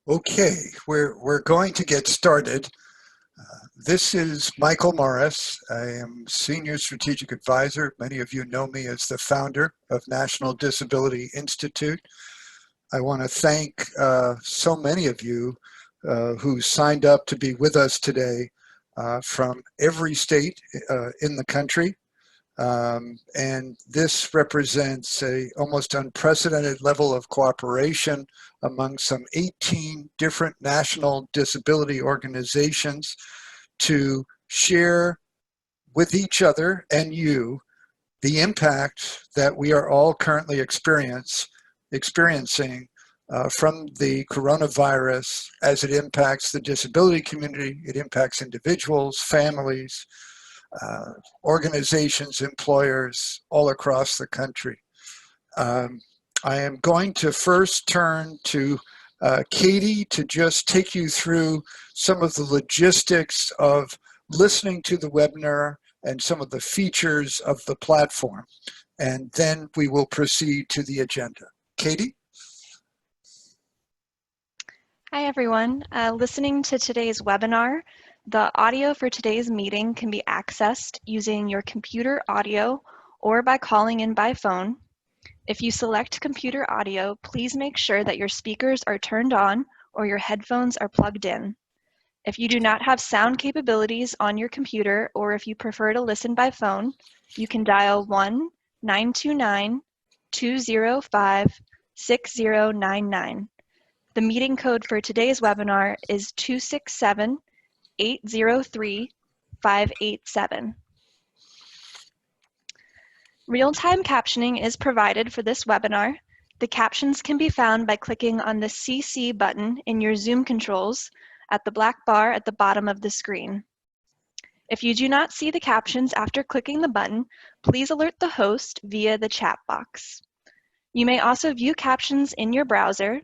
Okay, we're going to get started. This is Michael Morris. I am Senior Strategic Advisor. Many of you know me as the founder of National Disability Institute. I want to thank so many of you who signed up to be with us today from every state in the country. And this represents an almost unprecedented level of cooperation among some 18 different national disability organizations to share with each other and you the impact that we are all currently experiencing from the coronavirus as it impacts the disability community. It impacts individuals, families, organizations, employers all across the country. I am going to first turn to Katie to just take you through some of the logistics of listening to the webinar and some of the features of the platform. And then we will proceed to the agenda. Katie? Hi, everyone. Listening to today's webinar, the audio for today's meeting can be accessed using your computer audio or by calling in by phone. If you select computer audio, please make sure that your speakers are turned on or your headphones are plugged in. If you do not have sound capabilities on your computer, or if you prefer to listen by phone, you can dial 1-929-205-6099. The meeting code for today's webinar is 267-803-587. Real-time captioning is provided for this webinar. The captions can be found by clicking on the CC button in your Zoom controls at the black bar at the bottom of the screen. If you do not see the captions after clicking the button, please alert the host via the chat box. You may also view captions in your browser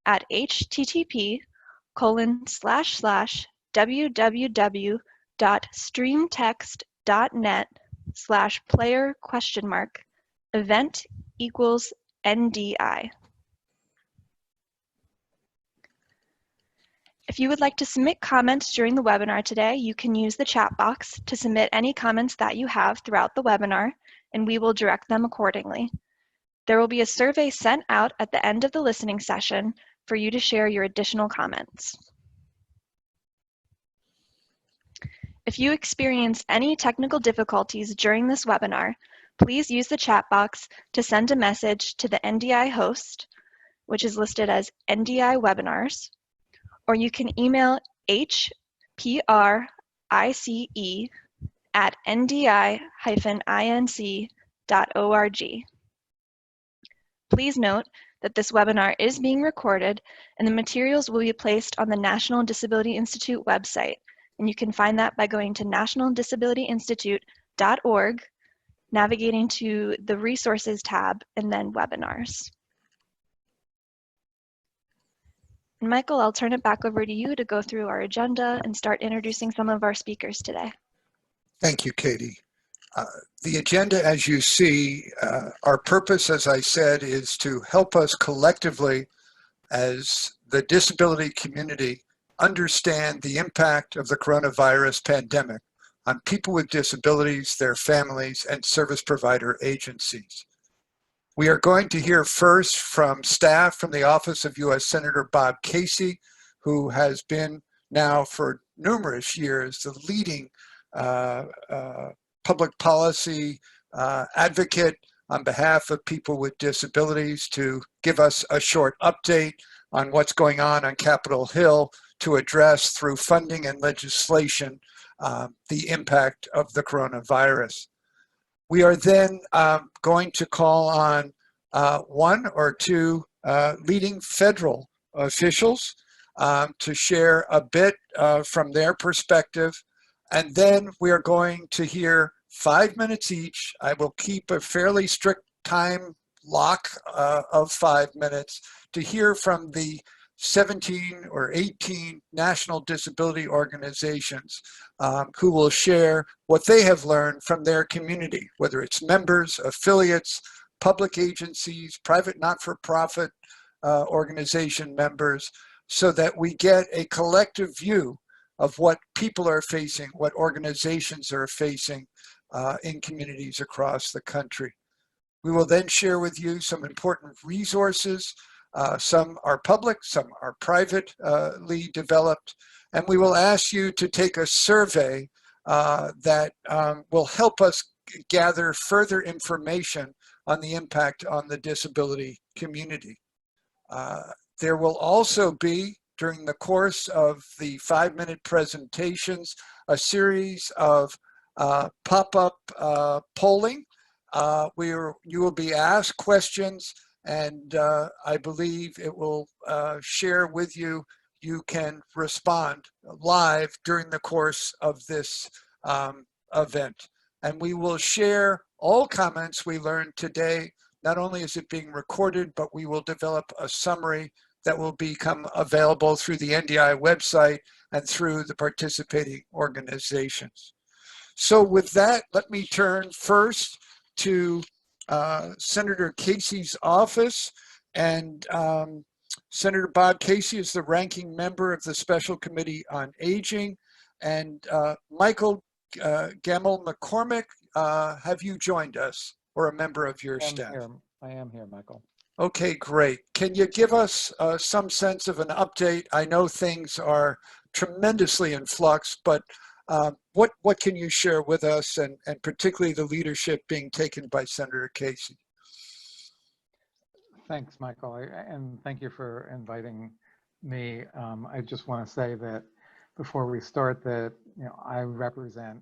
at http://www.streamtext.net/player?event=NDI. If you would like to submit comments during the webinar today, you can use the chat box to submit any comments that you have throughout the webinar, and we will direct them accordingly. There will be a survey sent out at the end of the listening session for you to share your additional comments. If you experience any technical difficulties during this webinar, please use the chat box to send a message to the NDI host, which is listed as NDI Webinars, or you can email hprice@ndi-inc.org. Please note that this webinar is being recorded and the materials will be placed on the National Disability Institute website, and you can find that by going to nationaldisabilityinstitute.org, navigating to the Resources tab, and then Webinars. And Michael, I'll turn it back over to you to go through our agenda and start introducing some of our speakers today. Thank you, Katie. The agenda, as you see, our purpose, as I said, is to help us collectively as the disability community understand the impact of the coronavirus pandemic on people with disabilities, their families, and service provider agencies. We are going to hear first from staff from the Office of U.S. Senator Bob Casey, who has been now for numerous years the leading public policy advocate on behalf of people with disabilities, to give us a short update on what's going on Capitol Hill to address through funding and legislation the impact of the coronavirus. We are then going to call on one or two leading federal officials to share a bit from their perspective. And then we are going to hear 5 minutes each. I will keep a fairly strict time lock of 5 minutes to hear from the 17 or 18 national disability organizations who will share what they have learned from their community, whether it's members, affiliates, public agencies, private not-for-profit organization members, so that we get a collective view of what people are facing, what organizations are facing in communities across the country. We will then share with you some important resources. Some are public, some are privately developed, and we will ask you to take a survey that will help us gather further information on the impact on the disability community. There will also be, during the course of the 5-minute presentations, a series of pop-up polling where you will be asked questions, and I believe it will share with you. You can respond live during the course of this event. And we will share all comments we learned today. Not only is it being recorded, but we will develop a summary that will become available through the NDI website and through the participating organizations. So with that, let me turn first to Senator Casey's office. And Senator Bob Casey is the ranking member of the Special Committee on Aging. And Michael Gamel McCormick, have you joined us, or a member of your staff? I am here, Michael. Okay, great. Can you give us some sense of an update? I know things are tremendously in flux, but what can you share with us, and particularly the leadership being taken by Senator Casey? Thanks, Michael, and thank you for inviting me. I just want to say that before we start that, I represent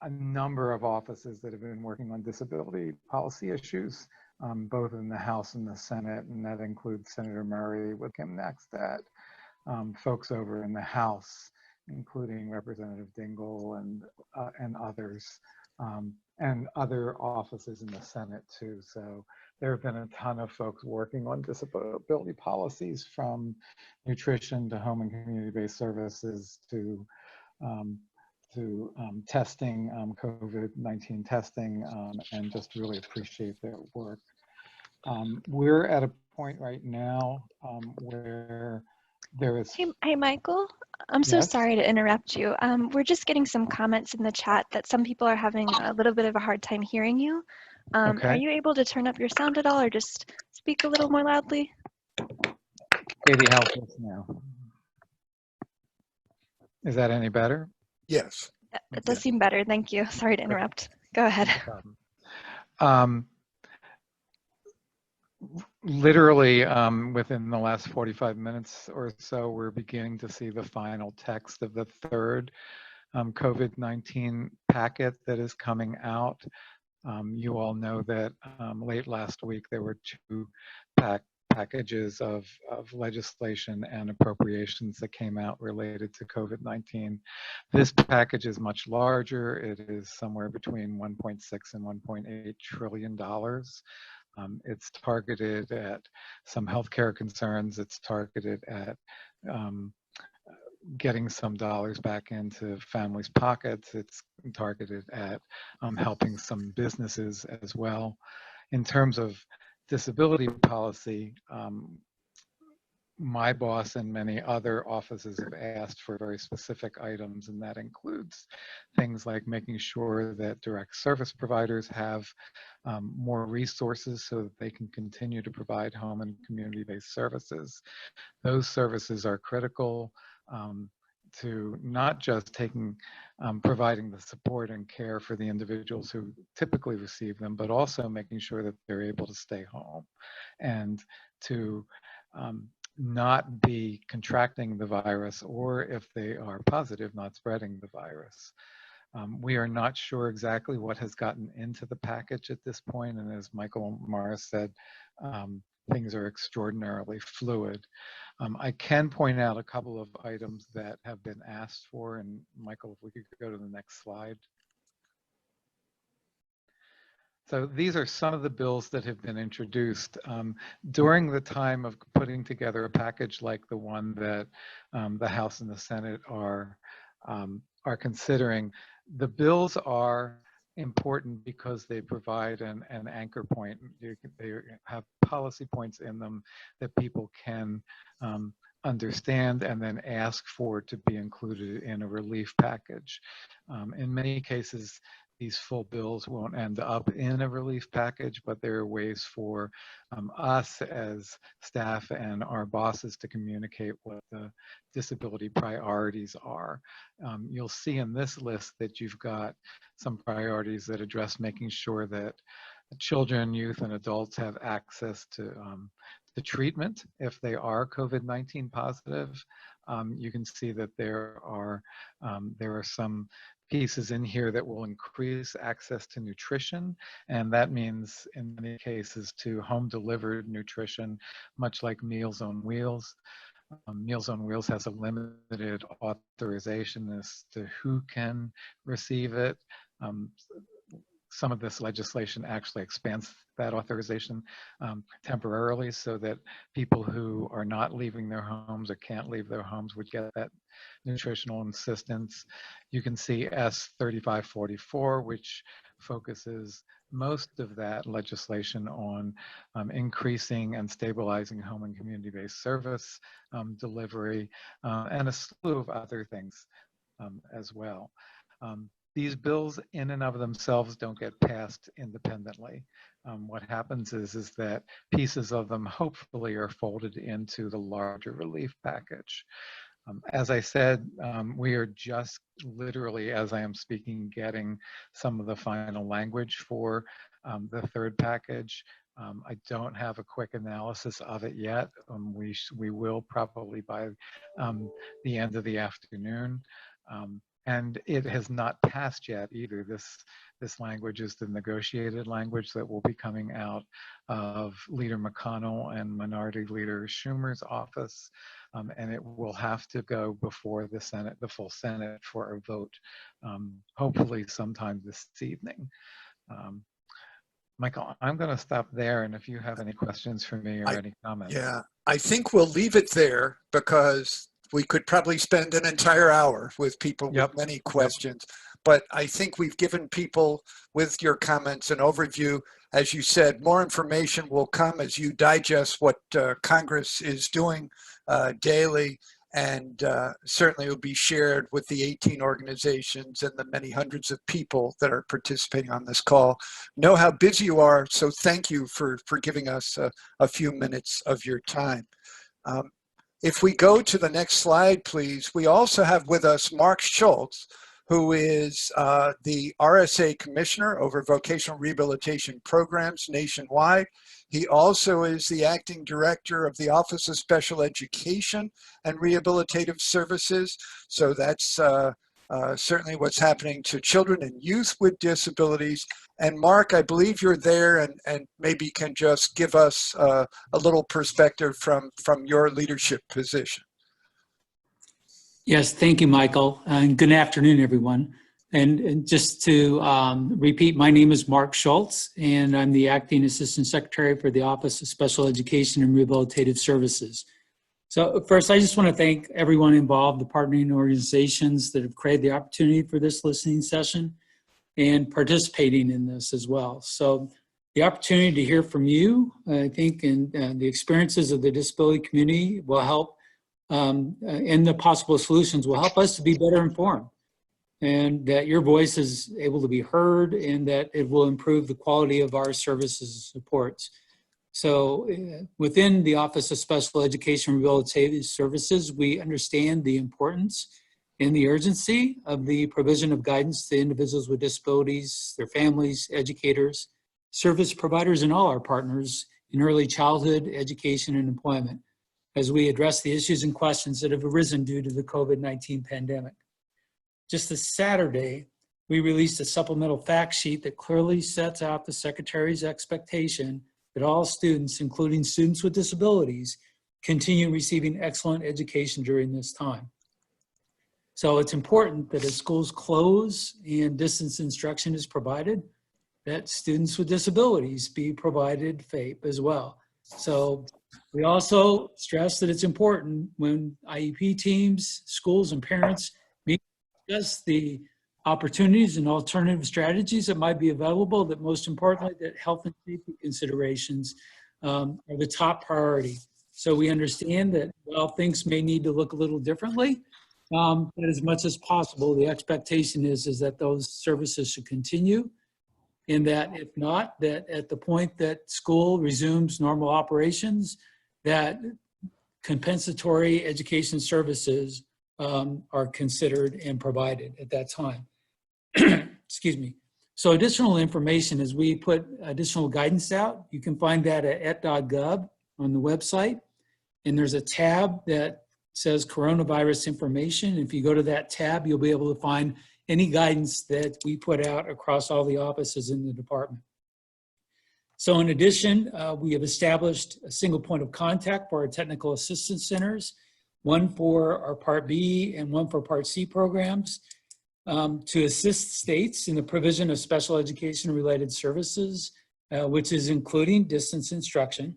a number of offices that have been working on disability policy issues, both in the House and the Senate, and that includes Senator Murray with Kim Naxtat, folks over in the House, including Representative Dingell and others, and other offices in the Senate too. So there have been a ton of folks working on disability policies, from nutrition to home and community-based services to testing, COVID-19 testing, and just really appreciate their work. We're at a point right now where there is... Hey, Michael, I'm so sorry to interrupt you. We're just getting some comments in the chat that some people are having a little bit of a hard time hearing you. Okay. Are you able to turn up your sound at all, or just speak a little more loudly? Katie, help us now. Is that any better? Yes. It does seem better. Thank you. Sorry to interrupt. Go ahead. No problem. Literally within the last 45 minutes or so, we're beginning to see the final text of the third COVID-19 packet that is coming out. You all know that late last week there were two packages of legislation and appropriations that came out related to COVID-19. This package is much larger. It is somewhere between 1.6 and 1.8 trillion dollars. It's targeted at some healthcare concerns. It's targeted at getting some dollars back into families' pockets. It's targeted at helping some businesses as well. In terms of disability policy, my boss and many other offices have asked for very specific items, and that includes things like making sure that direct service providers have more resources so that they can continue to provide home and community-based services. Those services are critical to not just providing the support and care for the individuals who typically receive them, but also making sure that they're able to stay home and to not be contracting the virus, or if they are positive, not spreading the virus. We are not sure exactly what has gotten into the package at this point, and as Michael Morris said, things are extraordinarily fluid. I can point out a couple of items that have been asked for, and Michael, if we could go to the next slide. So these are some of the bills that have been introduced during the time of putting together a package like the one that the House and the Senate are considering. The bills are important because they provide an anchor point. They have policy points in them that people can understand and then ask for to be included in a relief package. In many cases, these full bills won't end up in a relief package, but there are ways for us as staff and our bosses to communicate what the disability priorities are. You'll see in this list that you've got some priorities that address making sure that children, youth, and adults have access to treatment if they are COVID-19 positive. You can see that there are some pieces in here that will increase access to nutrition, and that means in many cases to home delivered nutrition, much like Meals on Wheels. Meals on Wheels has a limited authorization as to who can receive it. Some of this legislation actually expands that authorization temporarily so that people who are not leaving their homes or can't leave their homes would get that nutritional assistance. You can see S3544, which focuses most of that legislation on increasing and stabilizing home and community-based service delivery, and a slew of other things as well. These bills in and of themselves don't get passed independently. What happens is that pieces of them hopefully are folded into the larger relief package. As I said, we are just literally, as I am speaking, getting some of the final language for the third package. I don't have a quick analysis of it yet. We will probably by the end of the afternoon. And it has not passed yet either. This language is the negotiated language that will be coming out of Leader McConnell and Minority Leader Schumer's office. And it will have to go before the Senate, the full Senate, for a vote, hopefully sometime this evening. Michael, I'm going to stop there, and if you have any questions for me or any comments. Yeah, I think we'll leave it there because we could probably spend an entire hour with people with many questions. But I think we've given people, with your comments, an overview. As you said, more information will come as you digest what Congress is doing daily, and certainly will be shared with the 18 organizations and the many hundreds of people that are participating on this call. Know how busy you are, so thank you for giving us a few minutes of your time. If we go to the next slide, please, we also have with us Mark Schultz, who is the RSA Commissioner over Vocational Rehabilitation Programs nationwide. He also is the Acting Director of the Office of Special Education and Rehabilitative Services. So that's certainly what's happening to children and youth with disabilities. And Mark, I believe you're there and maybe can just give us a little perspective from your leadership position. Yes, thank you, Michael, and good afternoon, everyone. And just to repeat, my name is Mark Schultz, and I'm the Acting Assistant Secretary for the Office of Special Education and Rehabilitative Services. So first, I just want to thank everyone involved, the partnering organizations that have created the opportunity for this listening session and participating in this as well. So the opportunity to hear from you, I think, and the experiences of the disability community will help, and the possible solutions will help us to be better informed, and that your voice is able to be heard, and that it will improve the quality of our services and supports. So within the Office of Special Education and Rehabilitative Services, we understand the importance and the urgency of the provision of guidance to individuals with disabilities, their families, educators, service providers, and all our partners in early childhood education and employment as we address the issues and questions that have arisen due to the COVID-19 pandemic. Just this Saturday, we released a supplemental fact sheet that clearly sets out the Secretary's expectation that all students, including students with disabilities, continue receiving excellent education during this time. So it's important that as schools close and distance instruction is provided, that students with disabilities be provided FAPE as well. So we also stress that it's important when IEP teams, schools, and parents meet to discuss the opportunities and alternative strategies that might be available, that most importantly, that health and safety considerations are the top priority. So we understand that while things may need to look a little differently, but as much as possible, the expectation is that those services should continue, and that if not, that at the point that school resumes normal operations, that compensatory education services are considered and provided at that time. Excuse me. So additional information, as we put additional guidance out, you can find that at et.gov on the website. And there's a tab that says coronavirus information. If you go to that tab, you'll be able to find any guidance that we put out across all the offices in the department. So in addition, we have established a single point of contact for our technical assistance centers, one for our Part B and one for Part C programs, to assist states in the provision of special education related services, which is including distance instruction.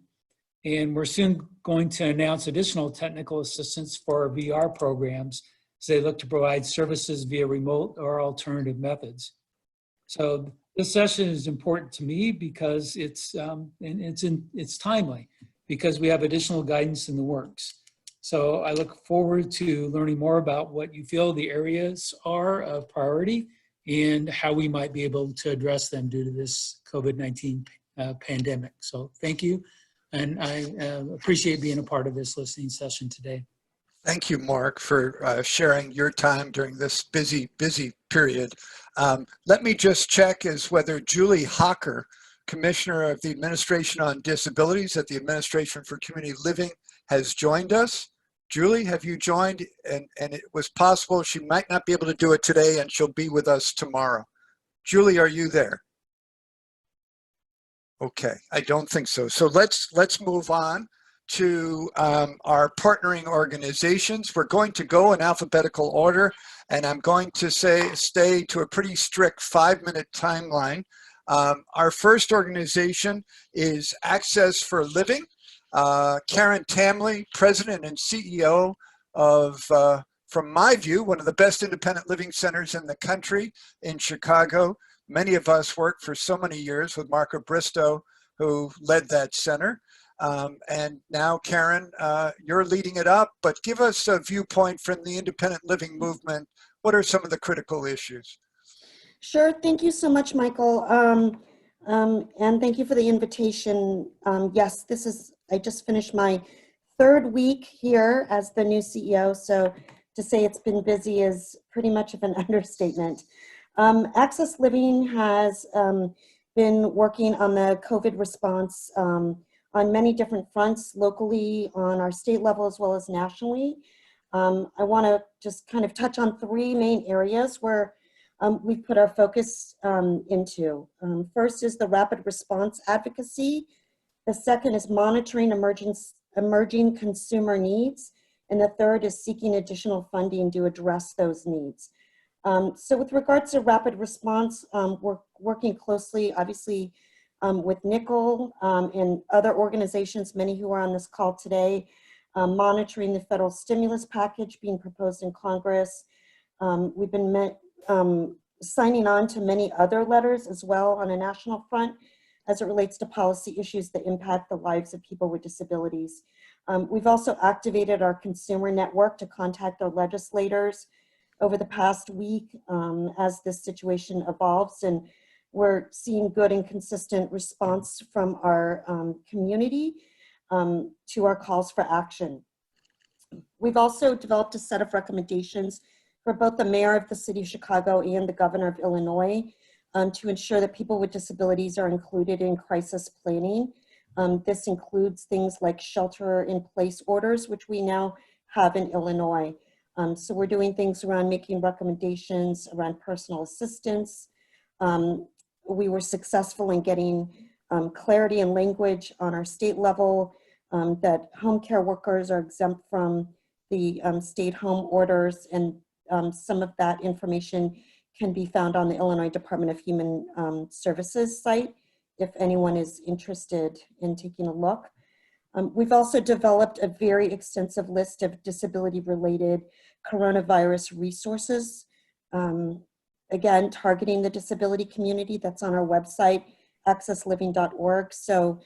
And we're soon going to announce additional technical assistance for our VR programs as they look to provide services via remote or alternative methods. So this session is important to me because it's timely, because we have additional guidance in the works. So I look forward to learning more about what you feel the areas are of priority and how we might be able to address them due to this COVID-19 pandemic. So thank you. And I appreciate being a part of this listening session today. Thank you, Mark, for sharing your time during this busy period. Let me just check as whether Julie Hocker, Commissioner of the Administration on Disabilities at the Administration for Community Living, has joined us. Julie, have you joined? And it was possible she might not be able to do it today, and she'll be with us tomorrow. Julie, are you there? Okay, I don't think so. So let's move on to our partnering organizations. We're going to go in alphabetical order, and I'm going to stay to a pretty strict 5-minute timeline. Our first organization is Access for Living. Karen Tamley, President and CEO of, from my view, one of the best independent living centers in the country in Chicago. Many of us worked for so many years with Marco Bristow, who led that center. And now, Karen, you're leading it up, but give us a viewpoint from the independent living movement. What are some of the critical issues? Sure. Thank you so much, Michael. And thank you for the invitation. Yes, I just finished my 3rd week here as the new CEO. So to say it's been busy is pretty much of an understatement. Access Living has been working on the COVID response on many different fronts, locally, on our state level, as well as nationally. I want to just kind of touch on 3 main areas where we've put our focus into. First is the rapid response advocacy. The second is monitoring emerging consumer needs. And the third is seeking additional funding to address those needs. So with regards to rapid response, we're working closely, obviously, with Nickel and other organizations, many who are on this call today, monitoring the federal stimulus package being proposed in Congress. We've been signing on to many other letters as well on a national front as it relates to policy issues that impact the lives of people with disabilities. We've also activated our consumer network to contact our legislators over the past week as this situation evolves, and we're seeing good and consistent response from our community to our calls for action. We've also developed a set of recommendations for both the mayor of the city of Chicago and the governor of Illinois to ensure that people with disabilities are included in crisis planning. This includes things like shelter-in-place orders, which we now have in Illinois. So we're doing things around making recommendations around personal assistance. We were successful in getting clarity and language on our state level that home care workers are exempt from the stay-at-home orders, and some of that information can be found on the Illinois Department of Human Services site if anyone is interested in taking a look. We've also developed a very extensive list of disability-related coronavirus resources. again, targeting the disability community. That's on our website, accessliving.org. So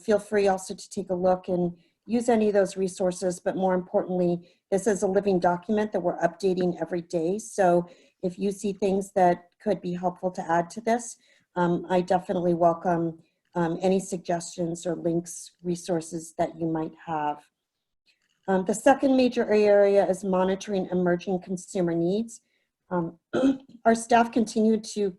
feel free also to take a look and use any of those resources. But more importantly, this is a living document that we're updating every day. So if you see things that could be helpful to add to this, I definitely welcome any suggestions or links, resources that you might have. The second major area is monitoring emerging consumer needs. Our staff continue to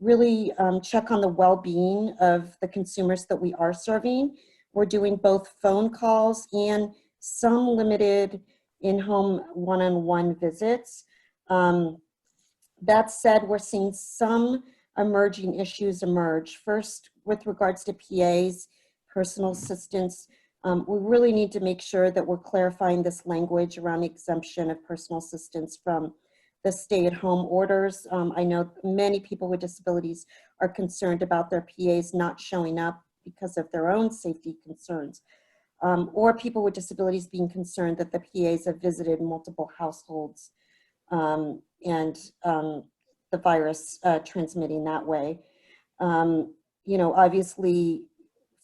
really check on the well-being of the consumers that we are serving. We're doing both phone calls and some limited in-home one-on-one visits. That said, we're seeing some emerging issues emerge. First, with regards to PAs, personal assistants, we really need to make sure that we're clarifying this language around the exemption of personal assistance from the stay-at-home orders. I know many people with disabilities are concerned about their PAs not showing up because of their own safety concerns, or people with disabilities being concerned that the PAs have visited multiple households and the virus transmitting that way. You know, obviously,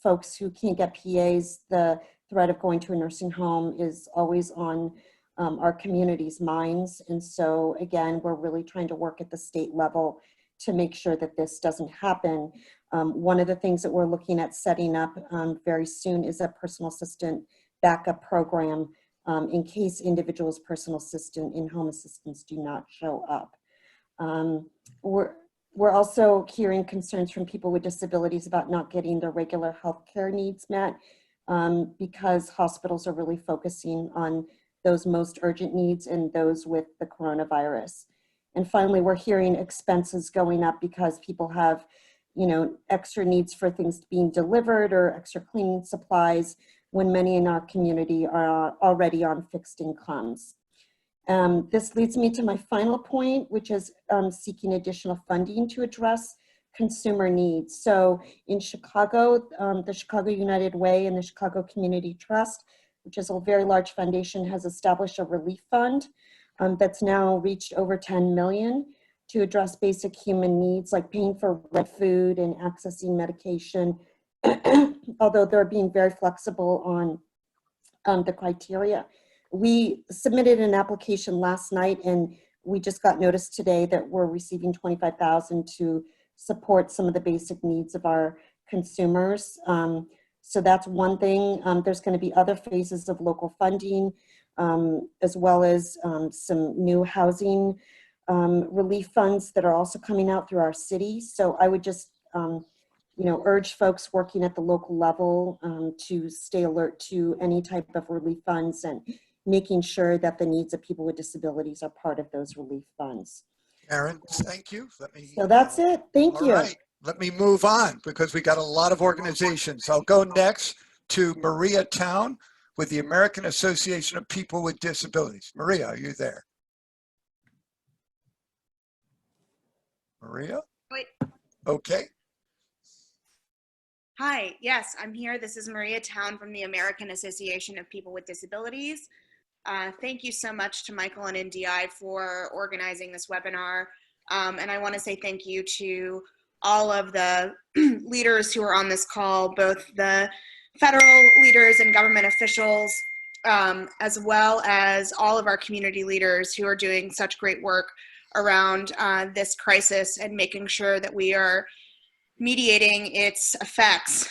folks who can't get PAs, the threat of going to a nursing home is always on our community's minds. And so again, we're really trying to work at the state level to make sure that this doesn't happen. One of the things that we're looking at setting up very soon is a personal assistant backup program in case individuals' personal assistant in-home assistants do not show up. We're also hearing concerns from people with disabilities about not getting their regular healthcare needs met because hospitals are really focusing on those most urgent needs and those with the coronavirus. And finally, we're hearing expenses going up because people have, you know, extra needs for things being delivered or extra cleaning supplies when many in our community are already on fixed incomes. This leads me to my final point, which is seeking additional funding to address consumer needs. So in Chicago, the Chicago United Way and the Chicago Community Trust, which is a very large foundation, has established a relief fund that's now reached over 10 million to address basic human needs like paying for rent, food, and accessing medication, although they're being very flexible on the criteria. We submitted an application last night and we just got notice today that we're receiving $25,000 to support some of the basic needs of our consumers. So that's one thing. There's going to be other phases of local funding, as well as some new housing relief funds that are also coming out through our city. So I would just, you know, urge folks working at the local level to stay alert to any type of relief funds and making sure that the needs of people with disabilities are part of those relief funds. Karen, thank you. So that's it. Thank you. All right, let me move on because we got a lot of organizations. I'll go next to Maria Town with the American Association of People with Disabilities. Maria, are you there? Maria? Wait. Okay. Hi, yes, I'm here. This is Maria Town from the American Association of People with Disabilities. Thank you so much to Michael and NDI for organizing this webinar. And I want to say thank you to all of the leaders who are on this call, both the federal leaders and government officials, as well as all of our community leaders who are doing such great work around this crisis and making sure that we are mediating its effects.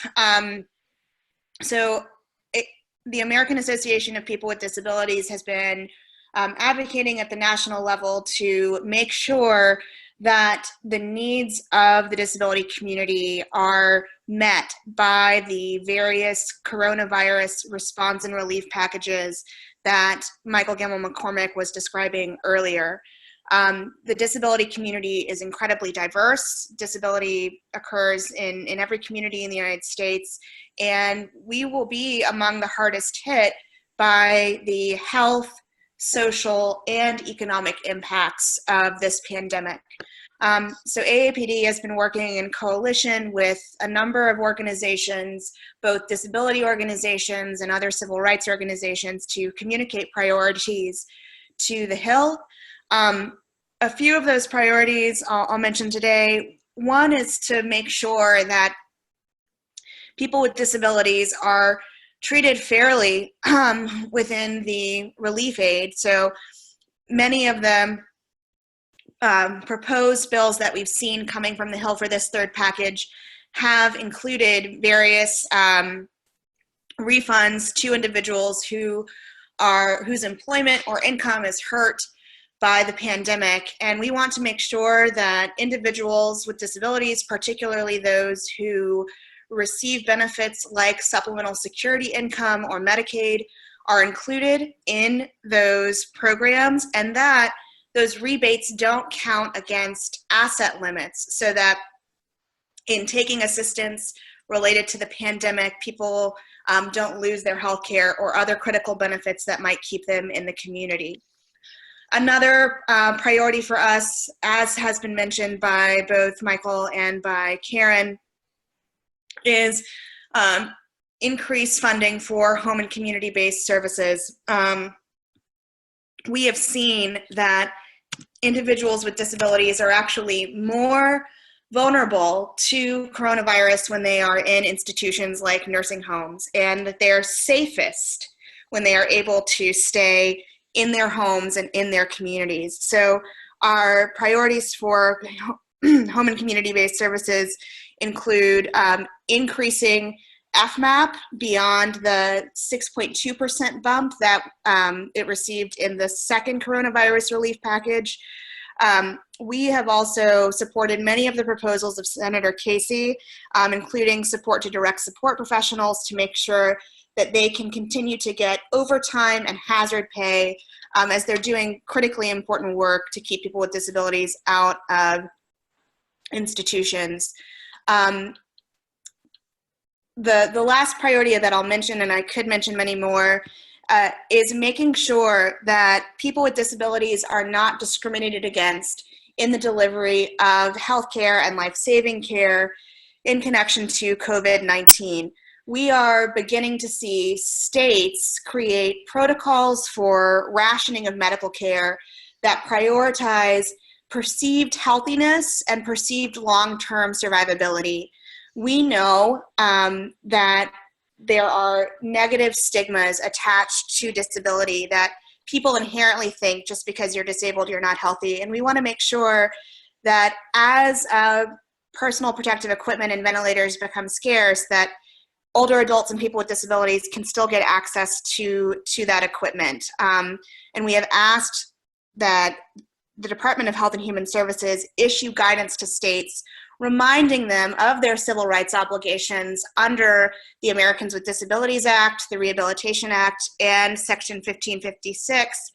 The American Association of People with Disabilities has been advocating at the national level to make sure that the needs of the disability community are met by the various coronavirus response and relief packages that Michael Gamble-McCormick was describing earlier. The disability community is incredibly diverse. Disability occurs in every community in the United States, and we will be among the hardest hit by the health, social, and economic impacts of this pandemic. So AAPD has been working in coalition with a number of organizations, both disability organizations and other civil rights organizations, to communicate priorities to the Hill. a few of those priorities I'll mention today. One is to make sure that people with disabilities are treated fairly within the relief aid. So many of them proposed bills that we've seen coming from the Hill for this third package have included various refunds to individuals whose employment or income is hurt by the pandemic. And we want to make sure that individuals with disabilities, particularly those who receive benefits like supplemental security income or Medicaid, are included in those programs, and that those rebates don't count against asset limits, so that in taking assistance related to the pandemic, people don't lose their health care or other critical benefits that might keep them in the community. Another priority for us, as has been mentioned by both Michael and by Karen, is increased funding for home and community-based services. We have seen that individuals with disabilities are actually more vulnerable to coronavirus when they are in institutions like nursing homes, and that they're safest when they are able to stay in their homes and in their communities. So our priorities for home and community-based services include increasing FMAP beyond the 6.2% bump that it received in the second coronavirus relief package. We have also supported many of the proposals of Senator Casey, including support to direct support professionals to make sure that they can continue to get overtime and hazard pay as they're doing critically important work to keep people with disabilities out of institutions. The last priority that I'll mention, and I could mention many more, is making sure that people with disabilities are not discriminated against in the delivery of healthcare and life-saving care in connection to COVID-19. We are beginning to see states create protocols for rationing of medical care that prioritize perceived healthiness and perceived long-term survivability. We know that there are negative stigmas attached to disability, that people inherently think just because you're disabled, you're not healthy. And we want to make sure that as personal protective equipment and ventilators become scarce, that older adults and people with disabilities can still get access to that equipment. And we have asked that the Department of Health and Human Services issue guidance to states reminding them of their civil rights obligations under the Americans with Disabilities Act, the Rehabilitation Act, and Section 1556,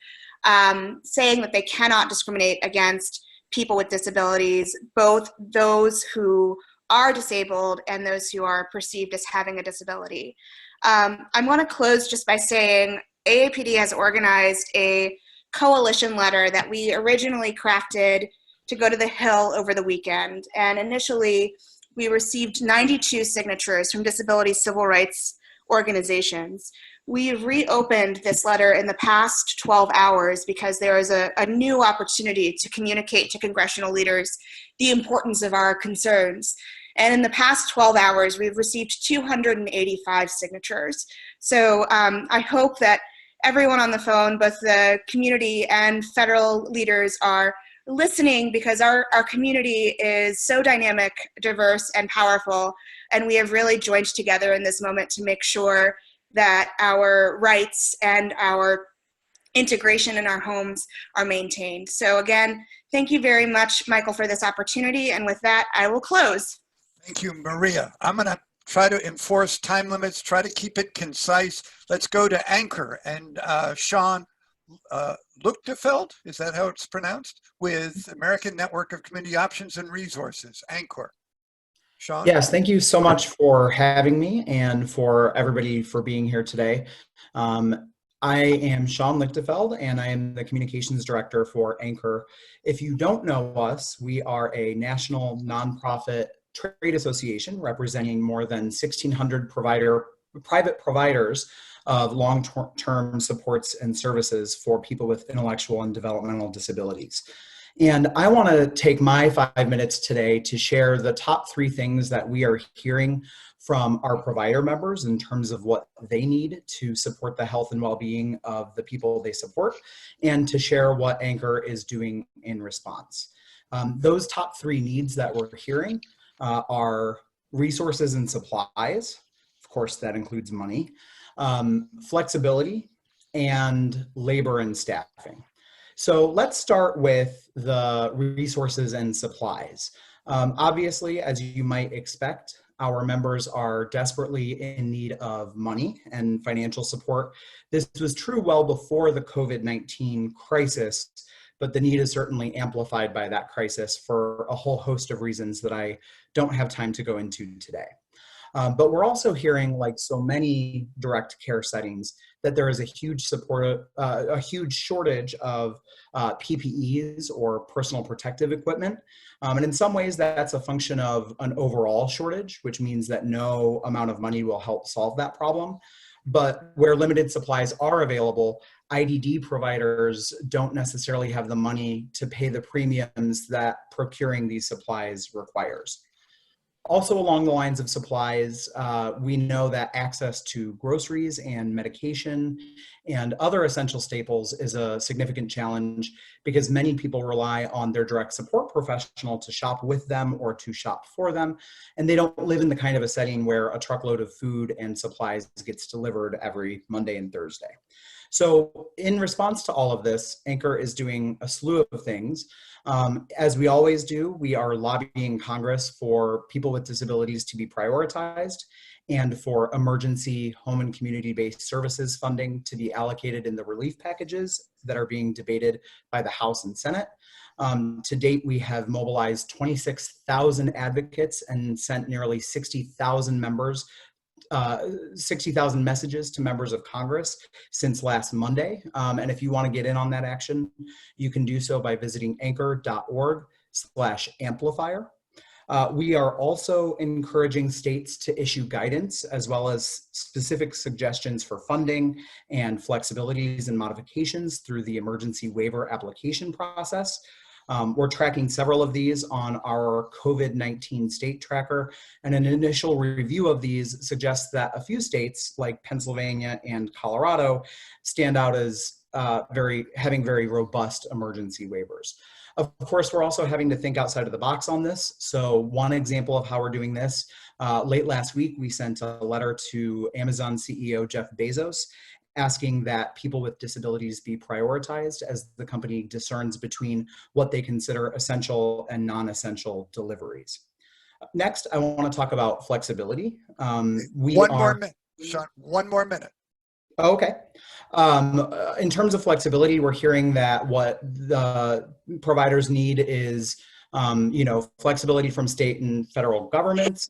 saying that they cannot discriminate against people with disabilities, both those who are disabled and those who are perceived as having a disability. I want to close just by saying AAPD has organized a coalition letter that we originally crafted to go to the Hill over the weekend. And initially, we received 92 signatures from disability civil rights organizations. We've reopened this letter in the past 12 hours because there is a new opportunity to communicate to congressional leaders the importance of our concerns. And in the past 12 hours, we've received 285 signatures. So I hope that everyone on the phone, both the community and federal leaders, are listening, because our community is so dynamic, diverse, and powerful, and we have really joined together in this moment to make sure that our rights and our integration in our homes are maintained. So again, thank you very much, Michael, for this opportunity, and with that, I will close. Thank you, Maria. I'm going to try to enforce time limits, try to keep it concise. Let's go to Anchor, and Sean Luchtefeld, is that how it's pronounced? With American Network of Community Options and Resources, Anchor. Sean? Yes, thank you so much for having me and for everybody for being here today. I am Sean Lichtefeld, and I am the Communications Director for Anchor. If you don't know us, we are a national nonprofit trade association representing more than 1,600 private providers of long-term supports and services for people with intellectual and developmental disabilities. And I want to take my 5 minutes today to share the top 3 things that we are hearing from our provider members in terms of what they need to support the health and well-being of the people they support, and to share what Anchor is doing in response. Those top 3 needs that we're hearing are resources and supplies. Of course, that includes money, flexibility, and labor and staffing. So let's start with the resources and supplies. Obviously, as you might expect, our members are desperately in need of money and financial support. This was true well before the COVID-19 crisis, but the need is certainly amplified by that crisis for a whole host of reasons that I don't have time to go into today. But we're also hearing, like so many direct care settings, that there is a huge shortage of PPEs or personal protective equipment. And in some ways, that's a function of an overall shortage, which means that no amount of money will help solve that problem. But where limited supplies are available, IDD providers don't necessarily have the money to pay the premiums that procuring these supplies requires. Also along the lines of supplies, we know that access to groceries and medication and other essential staples is a significant challenge because many people rely on their direct support professional to shop with them or to shop for them, and they don't live in the kind of a setting where a truckload of food and supplies gets delivered every Monday and Thursday. So in response to all of this, Anchor is doing a slew of things. As we always do, we are lobbying Congress for people with disabilities to be prioritized and for emergency home and community-based services funding to be allocated in the relief packages that are being debated by the House and Senate. To date, we have mobilized 26,000 advocates and sent nearly 60,000 messages to members of Congress since last Monday. And if you want to get in on that action, you can do so by visiting anchor.org/amplifier. We are also encouraging states to issue guidance as well as specific suggestions for funding and flexibilities and modifications through the emergency waiver application process. We're tracking several of these on our COVID-19 state tracker, and an initial review of these suggests that a few states like Pennsylvania and Colorado stand out as having very robust emergency waivers. Of course, we're also having to think outside of the box on this. So one example of how we're doing this, late last week, we sent a letter to Amazon CEO Jeff Bezos asking that people with disabilities be prioritized as the company discerns between what they consider essential and non-essential deliveries. Next, I want to talk about flexibility. One more minute, Sean, 1 more minute. Okay. In terms of flexibility, we're hearing that what the providers need is, flexibility from state and federal governments.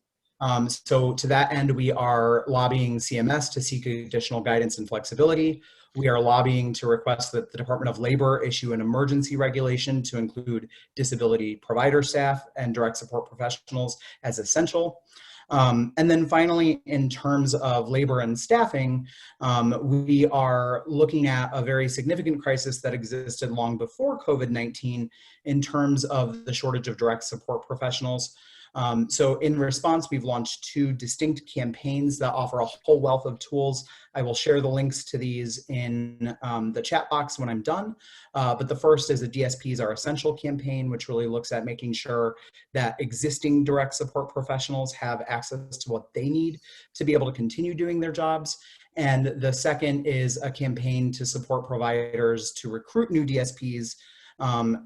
So to that end, we are lobbying CMS to seek additional guidance and flexibility. We are lobbying to request that the Department of Labor issue an emergency regulation to include disability provider staff and direct support professionals as essential. And then finally, in terms of labor and staffing, we are looking at a very significant crisis that existed long before COVID-19 in terms of the shortage of direct support professionals. So in response, we've launched 2 distinct campaigns that offer a whole wealth of tools. I will share the links to these in the chat box when I'm done. But the first is a DSPs Are Essential campaign, which really looks at making sure that existing direct support professionals have access to what they need to be able to continue doing their jobs. And the second is a campaign to support providers to recruit new DSPs,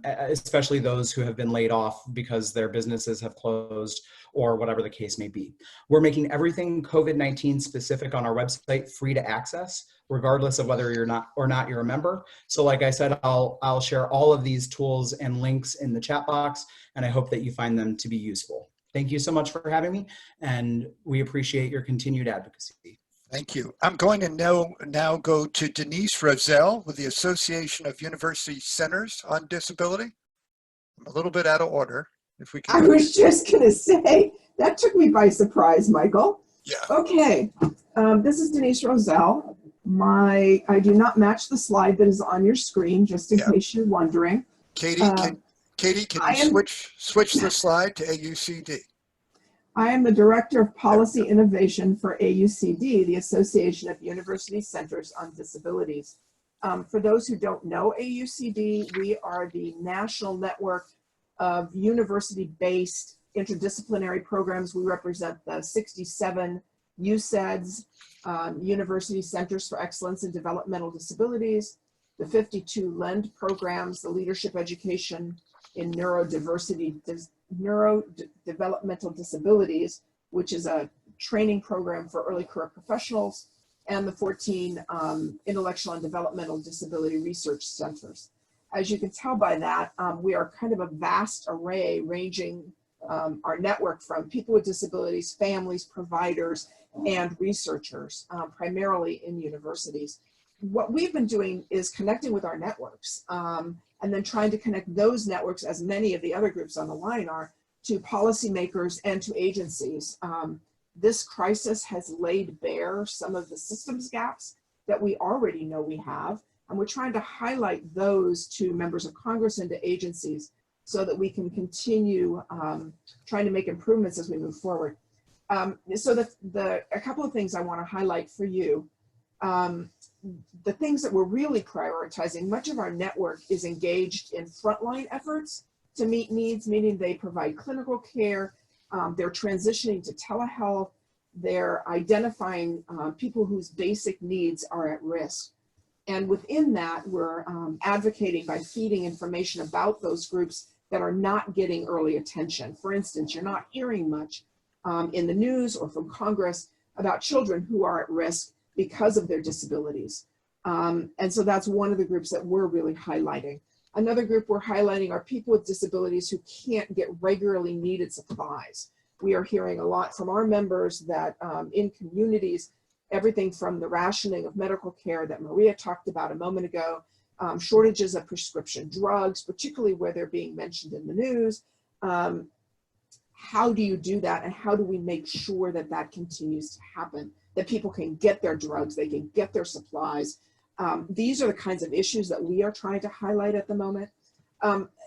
especially those who have been laid off because their businesses have closed or whatever the case may be. We're making everything COVID-19 specific on our website free to access, regardless of whether you're not a member. So like I said, I'll share all of these tools and links in the chat box, and I hope that you find them to be useful. Thank you so much for having me, and we appreciate your continued advocacy. Thank you. I'm going to now go to Denise Roselle with the Association of University Centers on Disability. I'm a little bit out of order. If we can. I was just going to say, that took me by surprise, Michael. Yeah. Okay. This is Denise Roselle. I do not match the slide that is on your screen, just in case you're wondering. Katie, Katie, can I you am- switch the slide to AUCD? I am the Director of Policy Innovation for AUCD, the Association of University Centers on Disabilities. For those who don't know AUCD, we are the national network of university-based interdisciplinary programs. We represent the 67 UCEDs, University Centers for Excellence in Developmental Disabilities, the 52 LEND programs, the Leadership Education in Neurodevelopmental Disabilities, which is a training program for early career professionals, and the 14 Intellectual and Developmental Disability Research Centers. As you can tell by that, we are kind of a vast array ranging our network from people with disabilities, families, providers, and researchers, primarily in universities. What we've been doing is connecting with our networks and then trying to connect those networks, as many of the other groups on the line are, to policymakers and to agencies. This crisis has laid bare some of the systems gaps that we already know we have, and we're trying to highlight those to members of Congress and to agencies so that we can continue trying to make improvements as we move forward. So a couple of things I want to highlight for you. The things that we're really prioritizing, much of our network is engaged in frontline efforts to meet needs, meaning they provide clinical care, they're transitioning to telehealth, they're identifying people whose basic needs are at risk. And within that, we're advocating by feeding information about those groups that are not getting early attention. For instance, you're not hearing much in the news or from Congress about children who are at risk because of their disabilities. And so that's one of the groups that we're really highlighting. Another group we're highlighting are people with disabilities who can't get regularly needed supplies. We are hearing a lot from our members that in communities, everything from the rationing of medical care that Maria talked about a moment ago, shortages of prescription drugs, particularly where they're being mentioned in the news. How do you do that, and how do we make sure that that continues to happen, that people can get their drugs, they can get their supplies? These are the kinds of issues that we are trying to highlight at the moment.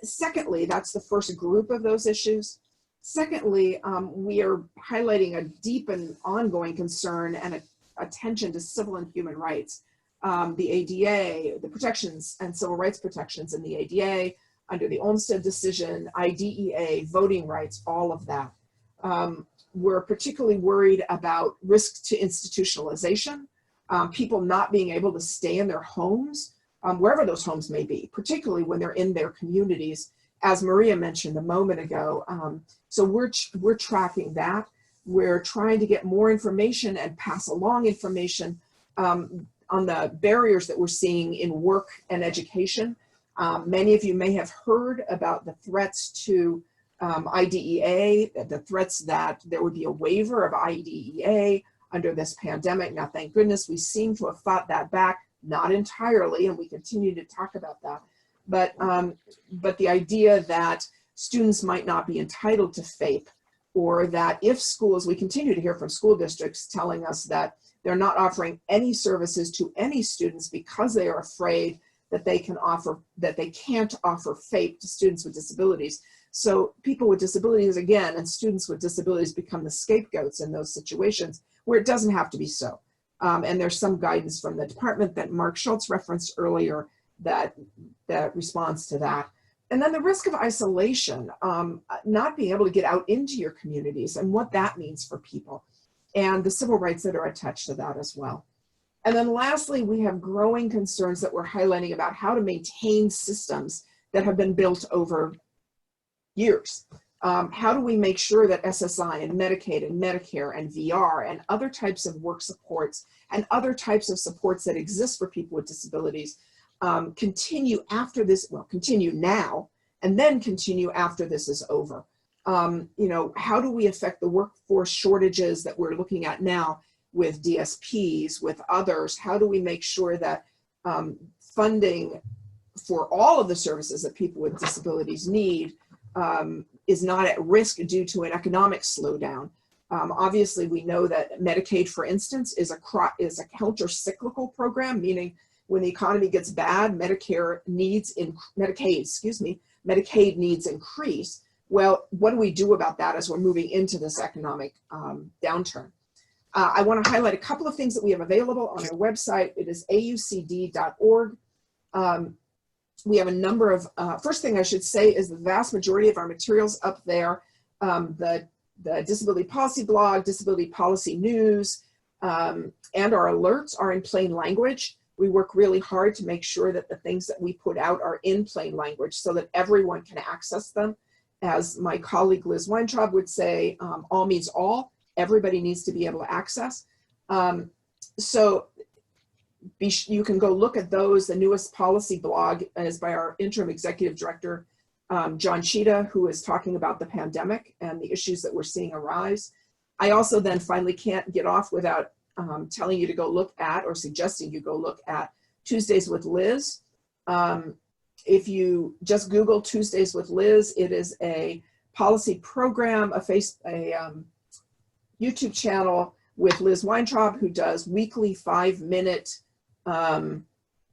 Secondly, that's the first group of those issues. Secondly, we are highlighting a deep and ongoing concern and attention to civil and human rights. The ADA, the protections and civil rights protections in the ADA, under the Olmstead decision, IDEA, voting rights, all of that. We're particularly worried about risk to institutionalization, people not being able to stay in their homes, wherever those homes may be, particularly when they're in their communities, as Maria mentioned a moment ago. So we're tracking that. We're trying to get more information and pass along information on the barriers that we're seeing in work and education. Many of you may have heard about the threats to IDEA, the threats that there would be a waiver of IDEA under this pandemic. Now, thank goodness we seem to have fought that back, not entirely, and we continue to talk about that. But the idea that students might not be entitled to FAPE, or that if schools, we continue to hear from school districts telling us that they're not offering any services to any students because they are afraid that they can't offer FAPE to students with disabilities. So people with disabilities, again, and students with disabilities become the scapegoats in those situations where it doesn't have to be so. And there's some guidance from the department that Mark Schultz referenced earlier that responds to that. And then the risk of isolation, not being able to get out into your communities and what that means for people, and the civil rights that are attached to that as well. And then lastly, we have growing concerns that we're highlighting about how to maintain systems that have been built over years. How do we make sure that SSI and Medicaid and Medicare and VR and other types of work supports and other types of supports that exist for people with disabilities continue after this, well, continue now, and then continue after this is over? You know, how do we affect the workforce shortages that we're looking at now with DSPs, with others? How do we make sure that funding for all of the services that people with disabilities need is not at risk due to an economic slowdown? Obviously, we know that Medicaid, for instance, is a counter-cyclical program, meaning when the economy gets bad, Medicaid Medicaid needs increase. Well, what do we do about that as we're moving into this economic downturn? I want to highlight a couple of things that we have available on our website. It is aucd.org. We have a number of, first thing I should say is the vast majority of our materials up there, the disability policy blog, disability policy news, and our alerts are in plain language. We work really hard to make sure that the things that we put out are in plain language so that everyone can access them. As my colleague Liz Weintraub would say, all means all. Everybody needs to be able to access. So you can go look at those. The newest policy blog is by our interim executive director, John Sheeta, who is talking about the pandemic and the issues that we're seeing arise. I also then finally can't get off without telling you to go look at, or suggesting you go look at, Tuesdays with Liz. If you just Google Tuesdays with Liz, it is a policy program, a YouTube channel with Liz Weintraub, who does weekly 5-minute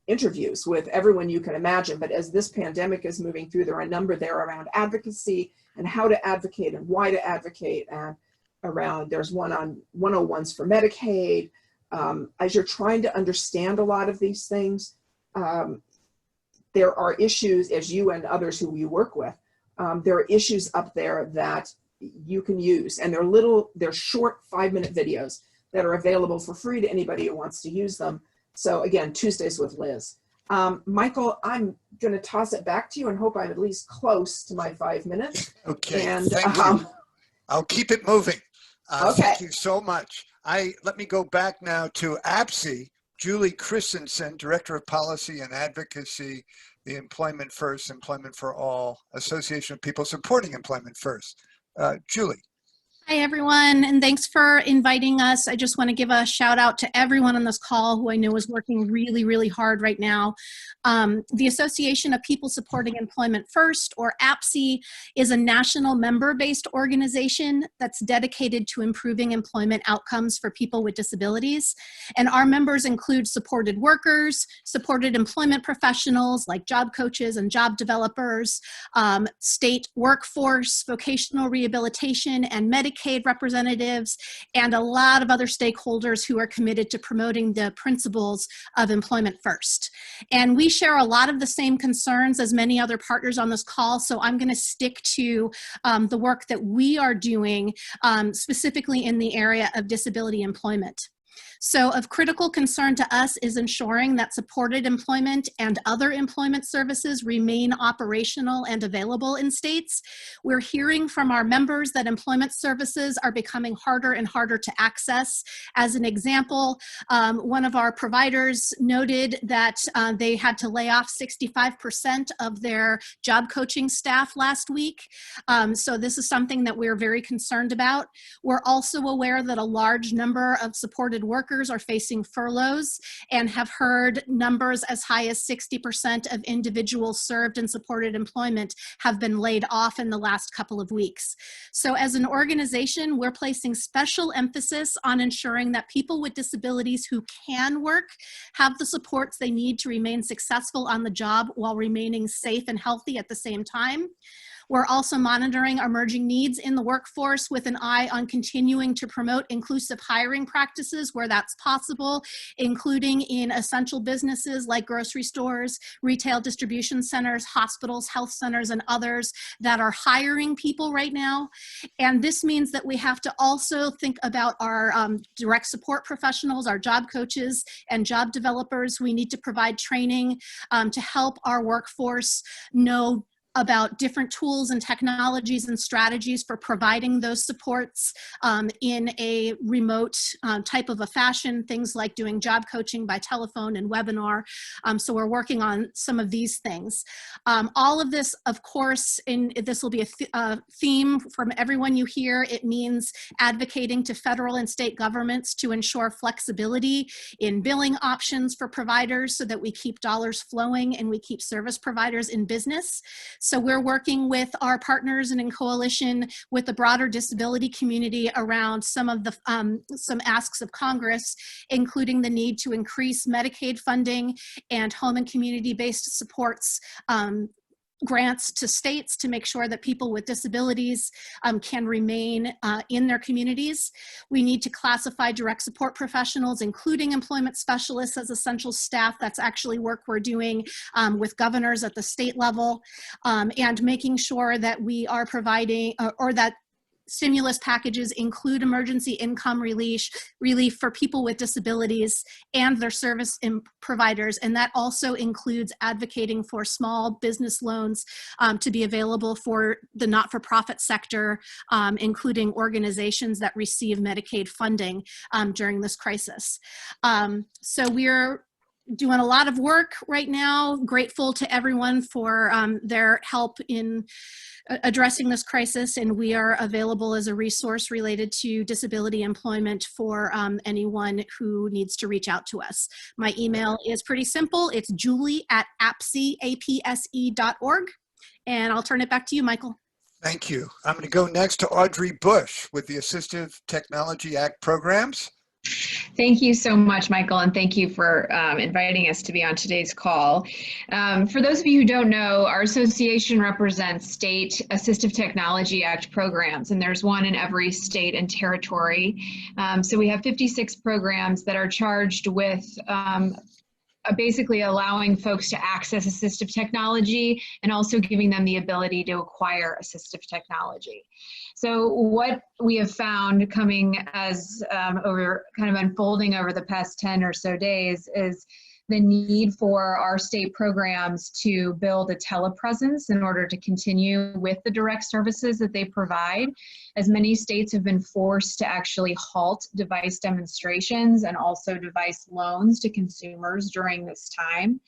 interviews with everyone you can imagine. But as this pandemic is moving through, there are a number there around advocacy and how to advocate and why to advocate, and around, there's one on 101s for Medicaid. As you're trying to understand a lot of these things, there are issues, as you and others who you work with, there are issues up there that you can use, and they're short 5-minute videos that are available for free to anybody who wants to use them. So again, Tuesdays with Liz. Michael, I'm going to toss it back to you and hope I'm at least close to my 5 minutes. Okay, And thank you. I'll keep it moving. Okay. Thank you so much. Let me go back now to APSE, Julie Christensen, Director of Policy and Advocacy, the Employment First, Employment for All Association of People Supporting Employment First. Julie. Hi, everyone, and thanks for inviting us. I just want to give a shout out to everyone on this call who I know is working really, really hard right now. The Association of People Supporting Employment First, or APSE, is a national member-based organization that's dedicated to improving employment outcomes for people with disabilities. And our members include supported workers, supported employment professionals like job coaches and job developers, state workforce, vocational rehabilitation, and Medicaid representatives, and a lot of other stakeholders who are committed to promoting the principles of Employment First. And we share a lot of the same concerns as many other partners on this call, so I'm going to stick to the work that we are doing specifically in the area of disability employment. So of critical concern to us is ensuring that supported employment and other employment services remain operational and available in states. We're hearing from our members that employment services are becoming harder and harder to access. As an example, one of our providers noted that they had to lay off 65% of their job coaching staff last week. So this is something that we're very concerned about. We're also aware that a large number of supported workers are facing furloughs and have heard numbers as high as 60% of individuals served in supported employment have been laid off in the last couple of weeks. So as an organization, we're placing special emphasis on ensuring that people with disabilities who can work have the supports they need to remain successful on the job while remaining safe and healthy at the same time. We're also monitoring emerging needs in the workforce with an eye on continuing to promote inclusive hiring practices where that's possible, including in essential businesses like grocery stores, retail distribution centers, hospitals, health centers, and others that are hiring people right now. And this means that we have to also think about our direct support professionals, our job coaches and job developers. We need to provide training to help our workforce know about different tools and technologies and strategies for providing those supports in a remote type of a fashion, things like doing job coaching by telephone and webinar. So we're working on some of these things. All of this, of course, this will be a theme from everyone you hear. It means advocating to federal and state governments to ensure flexibility in billing options for providers so that we keep dollars flowing and we keep service providers in business. So we're working with our partners and in coalition with the broader disability community around some of the some asks of Congress, including the need to increase Medicaid funding and home and community-based supports grants to states to make sure that people with disabilities can remain in their communities. We need to classify direct support professionals, including employment specialists, as essential staff. That's actually work we're doing with governors at the state level, and making sure that we are providing, or that stimulus packages include emergency income relief for people with disabilities and their service providers. And that also includes advocating for small business loans to be available for the not-for-profit sector, including organizations that receive Medicaid funding during this crisis. So we're doing a lot of work right now. Grateful to everyone for their help in addressing this crisis, and we are available as a resource related to disability employment for anyone who needs to reach out to us. My email is pretty simple. It's julie@apse.org, and I'll turn it back to you, Michael. Thank you. I'm going to go next to Audrey Bush with the Assistive Technology Act programs. Thank you so much, Michael, and thank you for inviting us to be on today's call. For those of you who don't know, our association represents state Assistive Technology Act programs, and there's one in every state and territory. So we have 56 programs that are charged with basically allowing folks to access assistive technology and also giving them the ability to acquire assistive technology. So what we have found coming as over kind of unfolding over the past 10 or so days is the need for our state programs to build a telepresence in order to continue with the direct services that they provide, as many states have been forced to actually halt device demonstrations and also device loans to consumers during this time.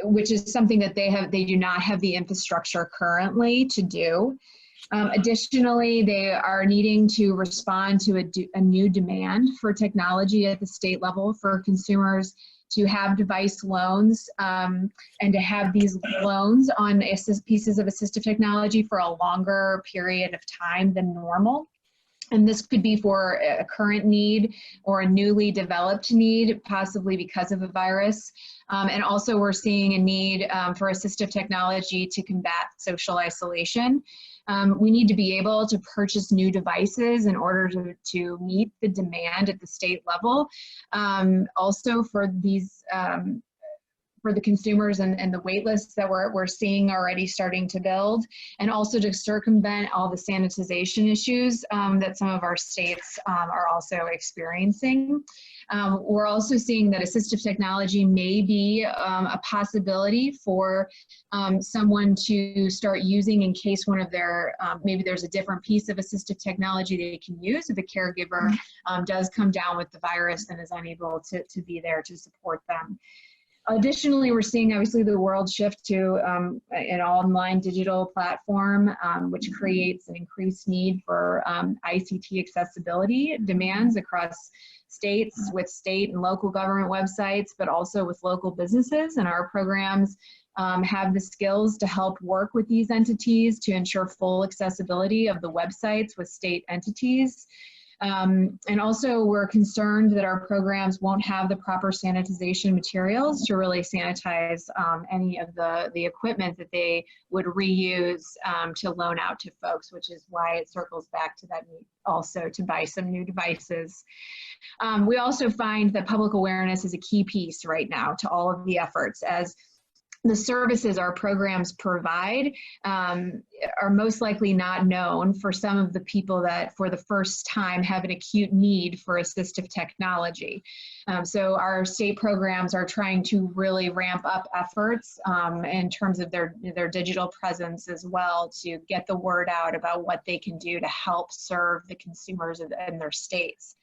Which is something that they do not have the infrastructure currently to do. Additionally, they are needing to respond to a new demand for technology at the state level for consumers to have device loans and to have these loans on pieces of assistive technology for a longer period of time than normal. And this could be for a current need or a newly developed need, possibly because of a virus. And also we're seeing a need for assistive technology to combat social isolation. We need to be able to purchase new devices in order to meet the demand at the state level. Also for these, for the consumers and the wait lists that we're seeing already starting to build, and also to circumvent all the sanitization issues that some of our states are also experiencing. We're also seeing that assistive technology may be a possibility for someone to start using in case one of their, maybe there's a different piece of assistive technology they can use if a caregiver does come down with the virus and is unable to be there to support them. Additionally, we're seeing obviously the world shift to an online digital platform, which creates an increased need for ICT accessibility demands across states with state and local government websites, but also with local businesses. And our programs have the skills to help work with these entities to ensure full accessibility of the websites with state entities. And also we're concerned that our programs won't have the proper sanitization materials to really sanitize any of the equipment that they would reuse to loan out to folks, which is why it circles back to that need also to buy some new devices. We also find that public awareness is a key piece right now to all of the efforts, as the services our programs provide are most likely not known for some of the people that for the first time have an acute need for assistive technology. So our state programs are trying to really ramp up efforts in terms of their digital presence as well, to get the word out about what they can do to help serve the consumers in their states.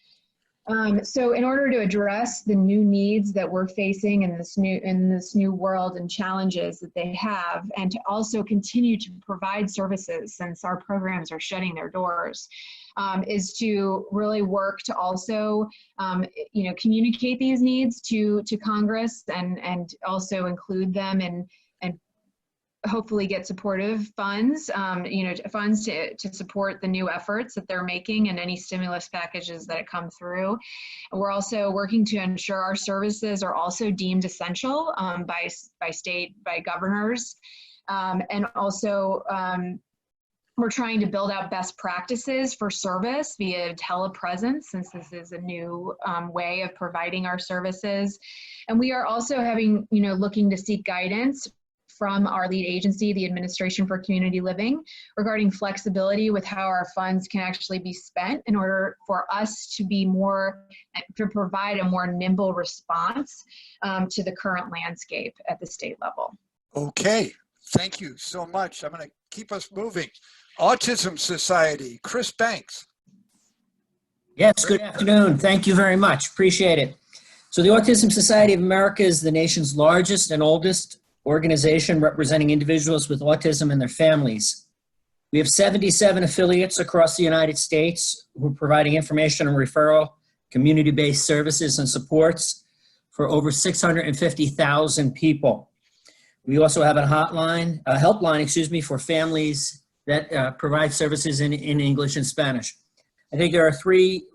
So in order to address the new needs that we're facing in this new world and challenges that they have, and to also continue to provide services since our programs are shutting their doors, is to really work to also communicate these needs to Congress and also include them and hopefully get supportive funds, funds to support the new efforts that they're making and any stimulus packages that come through. We're also working to ensure our services are also deemed essential by state, by governors. And also, we're trying to build out best practices for service via telepresence, since this is a new way of providing our services. And we are also looking to seek guidance from our lead agency, the Administration for Community Living, regarding flexibility with how our funds can actually be spent in order for us to provide a more nimble response to the current landscape at the state level. Okay, thank you so much. I'm going to keep us moving. Autism Society, Chris Banks. Yes, good afternoon. Thank you very much. Appreciate it. So the Autism Society of America is the nation's largest and oldest organization representing individuals with autism and their families. We have 77 affiliates across the United States who are providing information and referral, community-based services and supports for over 650,000 people. We also have a helpline, for families that provide services in English and Spanish. I think there are three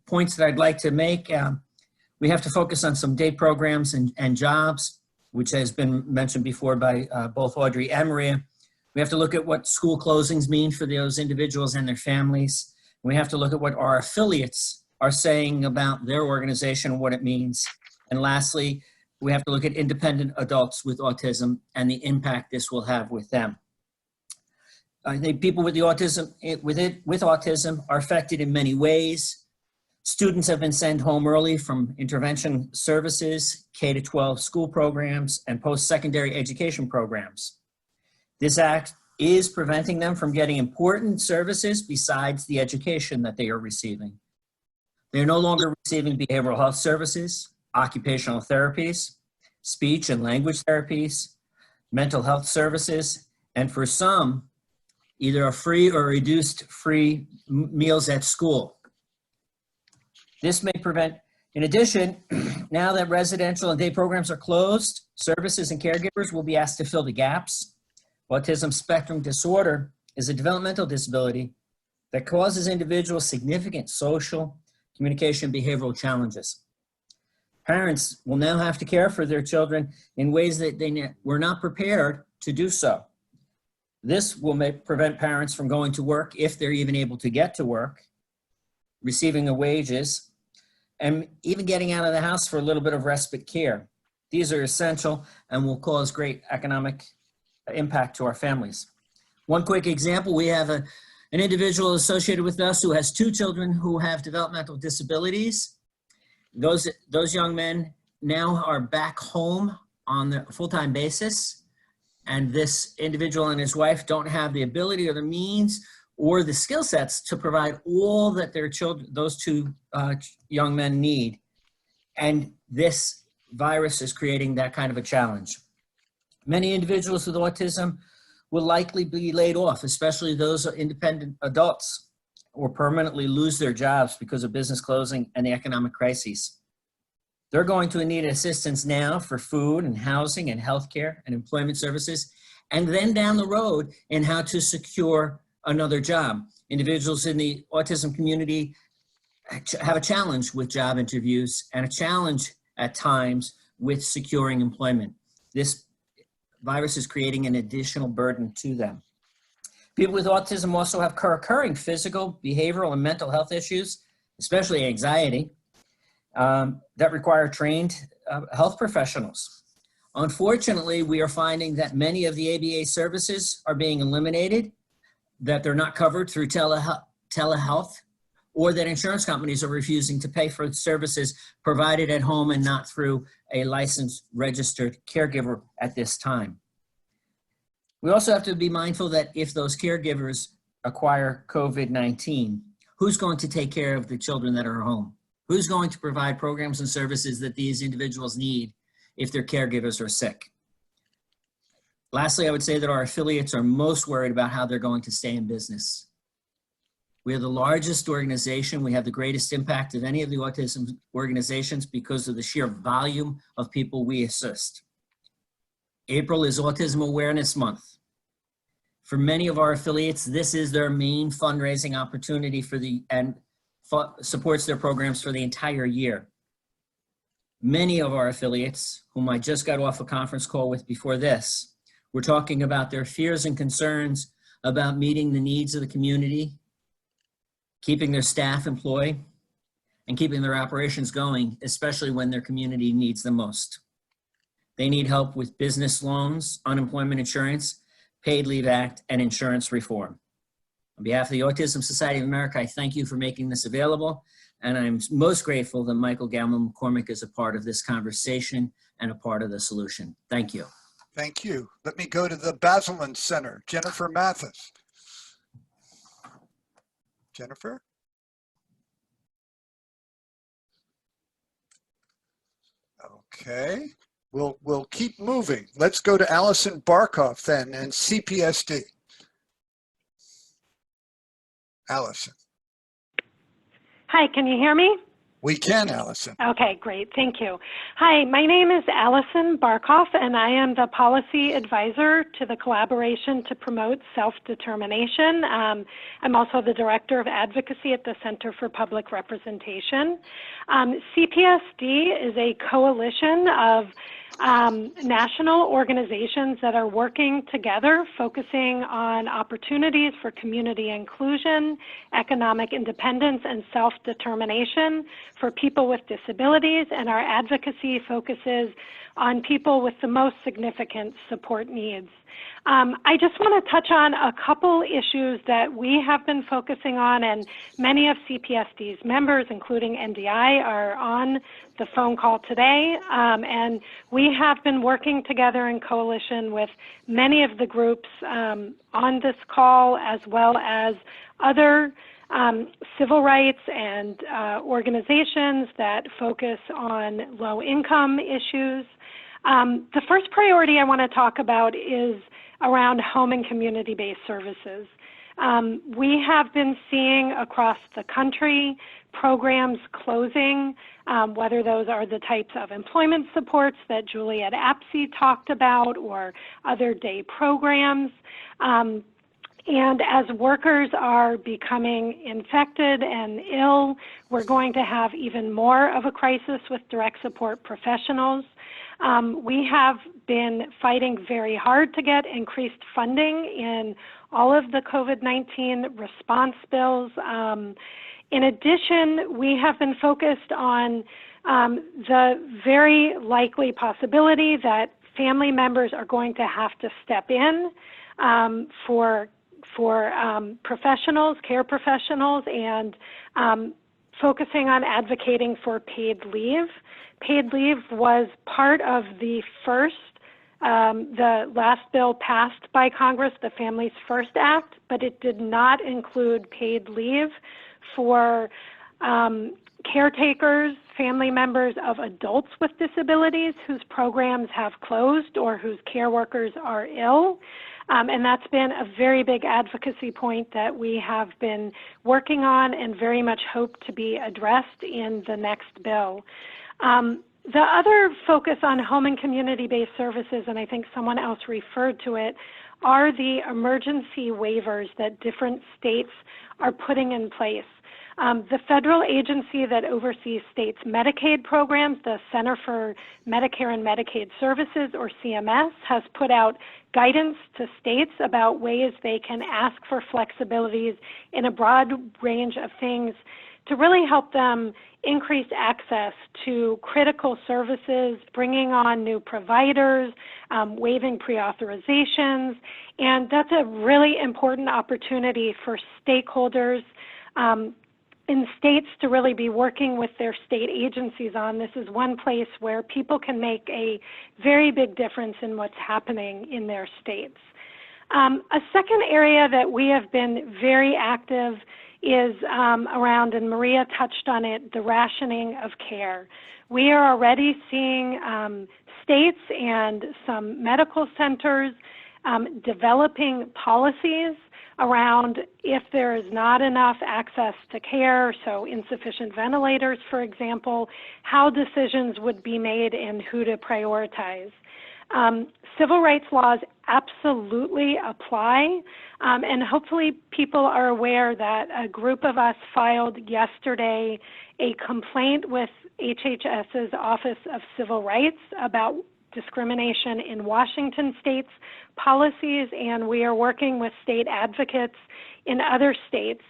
points that I'd like to make. We have to focus on some day programs and jobs, which has been mentioned before by both Audrey and Maria. We have to look at what school closings mean for those individuals and their families. We have to look at what our affiliates are saying about their organization and what it means. And lastly, we have to look at independent adults with autism and the impact this will have with them. I think people with autism are affected in many ways. Students have been sent home early from intervention services, K-12 school programs, and post-secondary education programs. This act is preventing them from getting important services besides the education that they are receiving. They are no longer receiving behavioral health services, occupational therapies, speech and language therapies, mental health services, and for some, either a free or reduced free meals at school. This may prevent, in addition, now that residential and day programs are closed, services and caregivers will be asked to fill the gaps. Autism spectrum disorder is a developmental disability that causes individuals significant social, communication, behavioral challenges. Parents will now have to care for their children in ways that they were not prepared to do so. This will prevent parents from going to work if they're even able to get to work, receiving the wages, and even getting out of the house for a little bit of respite care. These are essential and will cause great economic impact to our families. One quick example, we have an individual associated with us who has 2 children who have developmental disabilities. Those young men now are back home on a full-time basis, and this individual and his wife don't have the ability or the means or the skill sets to provide all that their children, those 2 young men need. And this virus is creating that kind of a challenge. Many individuals with autism will likely be laid off, especially those independent adults, or permanently lose their jobs because of business closing and the economic crises. They're going to need assistance now for food and housing and healthcare and employment services, and then down the road in how to secure another job. Individuals in the autism community have a challenge with job interviews and a challenge at times with securing employment. This virus is creating an additional burden to them. People with autism also have recurring physical, behavioral, and mental health issues, especially anxiety, that require trained health professionals. Unfortunately, we are finding that many of the ABA services are being eliminated, that they're not covered through telehealth, or that insurance companies are refusing to pay for services provided at home and not through a licensed registered caregiver at this time. We also have to be mindful that if those caregivers acquire COVID-19, who's going to take care of the children that are home? Who's going to provide programs and services that these individuals need if their caregivers are sick? Lastly, I would say that our affiliates are most worried about how they're going to stay in business. We are the largest organization. We have the greatest impact of any of the autism organizations because of the sheer volume of people we assist. April is Autism Awareness Month. For many of our affiliates, this is their main fundraising opportunity and supports their programs for the entire year. Many of our affiliates, whom I just got off a conference call with before this, were talking about their fears and concerns about meeting the needs of the community, keeping their staff employed, and keeping their operations going, especially when their community needs them most. They need help with business loans, unemployment insurance, Paid Leave Act, and insurance reform. On behalf of the Autism Society of America, I thank you for making this available, and I'm most grateful that Michael Gamble-McCormick is a part of this conversation and a part of the solution. Thank you. Thank you. Let me go to the Basildon Center. Jennifer Mathis. Jennifer? Okay, we'll keep moving. Let's go to Allison Barkoff then and CPSD. Allison. Hi, can you hear me? We can, Allison. Okay, great. Thank you. Hi, my name is Allison Barkoff, and I am the policy advisor to the Collaboration to Promote Self-Determination. I'm also the director of advocacy at the Center for Public Representation. CPSD is a coalition of national organizations that are working together, focusing on opportunities for community inclusion, economic independence, and self-determination for people with disabilities, and our advocacy focuses on people with the most significant support needs. I just want to touch on a couple issues that we have been focusing on, and many of CPSD's members, including NDI, are on the phone call today. And we have been working together in coalition with many of the groups on this call, as well as other civil rights and organizations that focus on low-income issues. The first priority I want to talk about is around home and community-based services. We have been seeing across the country programs closing, whether those are the types of employment supports that Julie at APSE talked about or other day programs. And as workers are becoming infected and ill, we're going to have even more of a crisis with direct support professionals. We have been fighting very hard to get increased funding in all of the COVID-19 response bills. In addition, we have been focused on the very likely possibility that family members are going to have to step in for professionals, care professionals, and focusing on advocating for paid leave. Paid leave was part of the last bill passed by Congress, the Families First Act, but it did not include paid leave for caretakers, family members of adults with disabilities whose programs have closed or whose care workers are ill. And that's been a very big advocacy point that we have been working on and very much hope to be addressed in the next bill. The other focus on home and community-based services, and I think someone else referred to it, are the emergency waivers that different states are putting in place. The federal agency that oversees states' Medicaid programs, the Center for Medicare and Medicaid Services, or CMS, has put out guidance to states about ways they can ask for flexibilities in a broad range of things to really help them increase access to critical services, bringing on new providers, waiving pre-authorizations, and that's a really important opportunity for stakeholders in states to really be working with their state agencies on. This is one place where people can make a very big difference in what's happening in their states. A second area that we have been very active is around, and Maria touched on it, the rationing of care. We are already seeing states and some medical centers developing policies around if there is not enough access to care, so insufficient ventilators, for example, how decisions would be made and who to prioritize. Civil rights laws absolutely apply, and hopefully people are aware that a group of us filed yesterday a complaint with HHS's Office of Civil Rights about discrimination in Washington state's policies, and we are working with state advocates in other states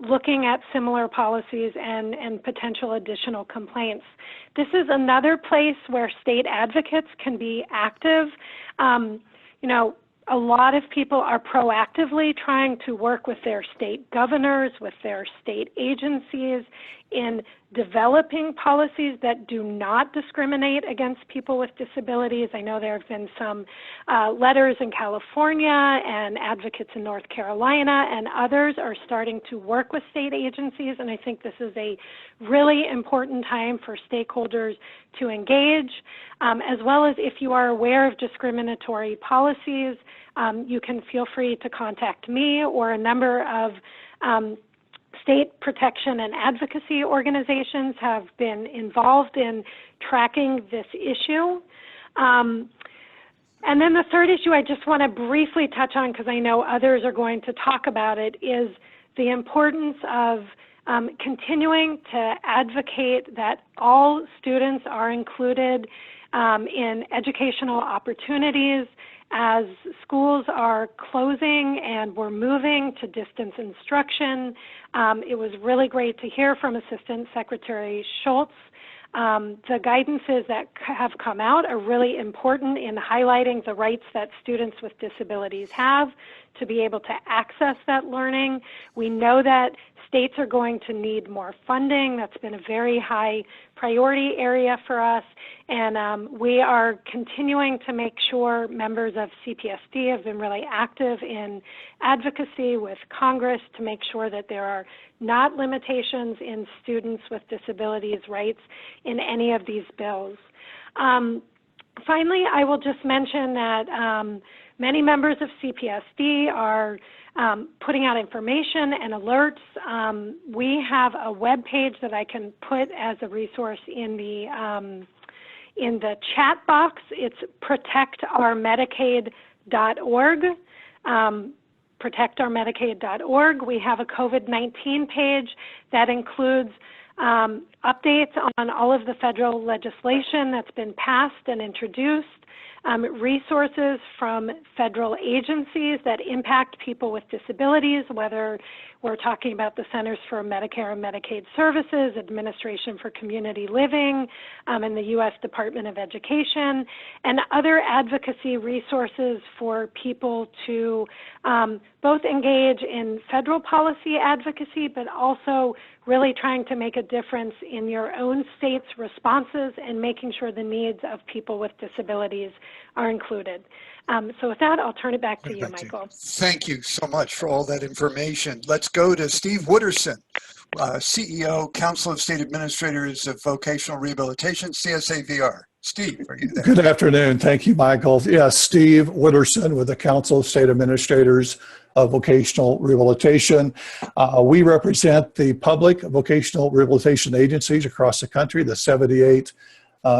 looking at similar policies and potential additional complaints. This is another place where state advocates can be active. You know, a lot of people are proactively trying to work with their state governors, with their state agencies in developing policies that do not discriminate against people with disabilities. I know there have been some letters in California and advocates in North Carolina, and others are starting to work with state agencies, and I think this is a really important time for stakeholders to engage, as well as if you are aware of discriminatory policies, you can feel free to contact me or a number of state protection and advocacy organizations have been involved in tracking this issue. And then the third issue I just want to briefly touch on, because I know others are going to talk about it, is the importance of continuing to advocate that all students are included in educational opportunities. As schools are closing and we're moving to distance instruction, it was really great to hear from Assistant Secretary Schultz. The guidances that have come out are really important in highlighting the rights that students with disabilities have to be able to access that learning. We know that states are going to need more funding. That's been a very high priority area for us, and we are continuing to make sure members of CPSD have been really active in advocacy with Congress to make sure that there are not limitations in students with disabilities rights in any of these bills. Finally, I will just mention that many members of CPSD are putting out information and alerts. We have a web page that I can put as a resource in the chat box. It's protectourmedicaid.org. Protectourmedicaid.org. We have a COVID-19 page that includes updates on all of the federal legislation that's been passed and introduced, resources from federal agencies that impact people with disabilities, whether we're talking about the Centers for Medicare and Medicaid Services, Administration for Community Living, and the U.S. Department of Education, and other advocacy resources for people to both engage in federal policy advocacy, but also really trying to make a difference in your own state's responses and making sure the needs of people with disabilities are included. So with that, I'll turn it back to you, Michael. Thank you so much for all that information. Let's go to Steve Wooderson, CEO, Council of State Administrators of Vocational Rehabilitation, CSAVR. Steve, are you there? Good afternoon. Thank you, Michael. Yes, Steve Wooderson with the Council of State Administrators of Vocational Rehabilitation. We represent the public vocational rehabilitation agencies across the country, the 78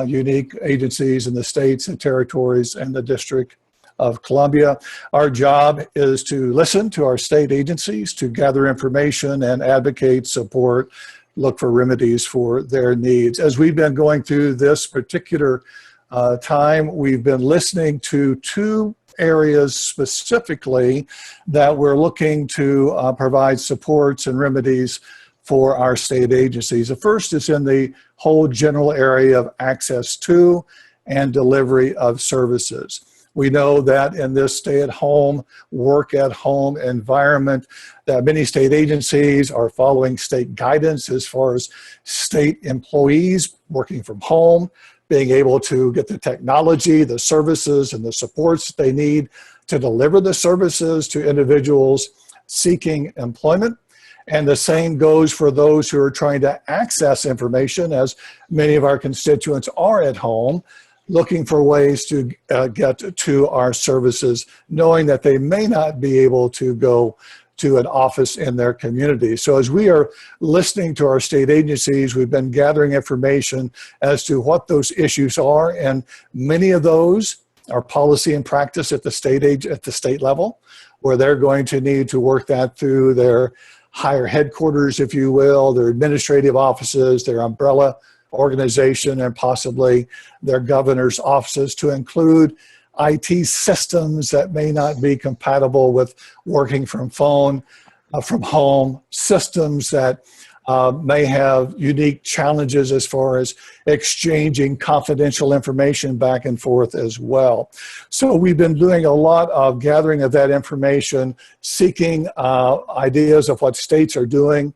unique agencies in the states and territories and the District of Columbia. Our job is to listen to our state agencies, to gather information and advocate, support, look for remedies for their needs. As we've been going through this particular time, we've been listening to two areas specifically that we're looking to provide supports and remedies for our state agencies. The first is in the whole general area of access to and delivery of services. We know that in this stay-at-home, work-at-home environment, that many state agencies are following state guidance as far as state employees working from home, being able to get the technology, the services, and the supports they need to deliver the services to individuals seeking employment. And the same goes for those who are trying to access information, as many of our constituents are at home, looking for ways to get to our services, knowing that they may not be able to go to an office in their community. So as we are listening to our state agencies, we've been gathering information as to what those issues are, and many of those our policy and practice at the state level, where they're going to need to work that through their higher headquarters, if you will, their administrative offices, their umbrella organization, and possibly their governor's offices, to include IT systems that may not be compatible with working from home, systems that may have unique challenges as far as exchanging confidential information back and forth as well. So we've been doing a lot of gathering of that information, seeking ideas of what states are doing,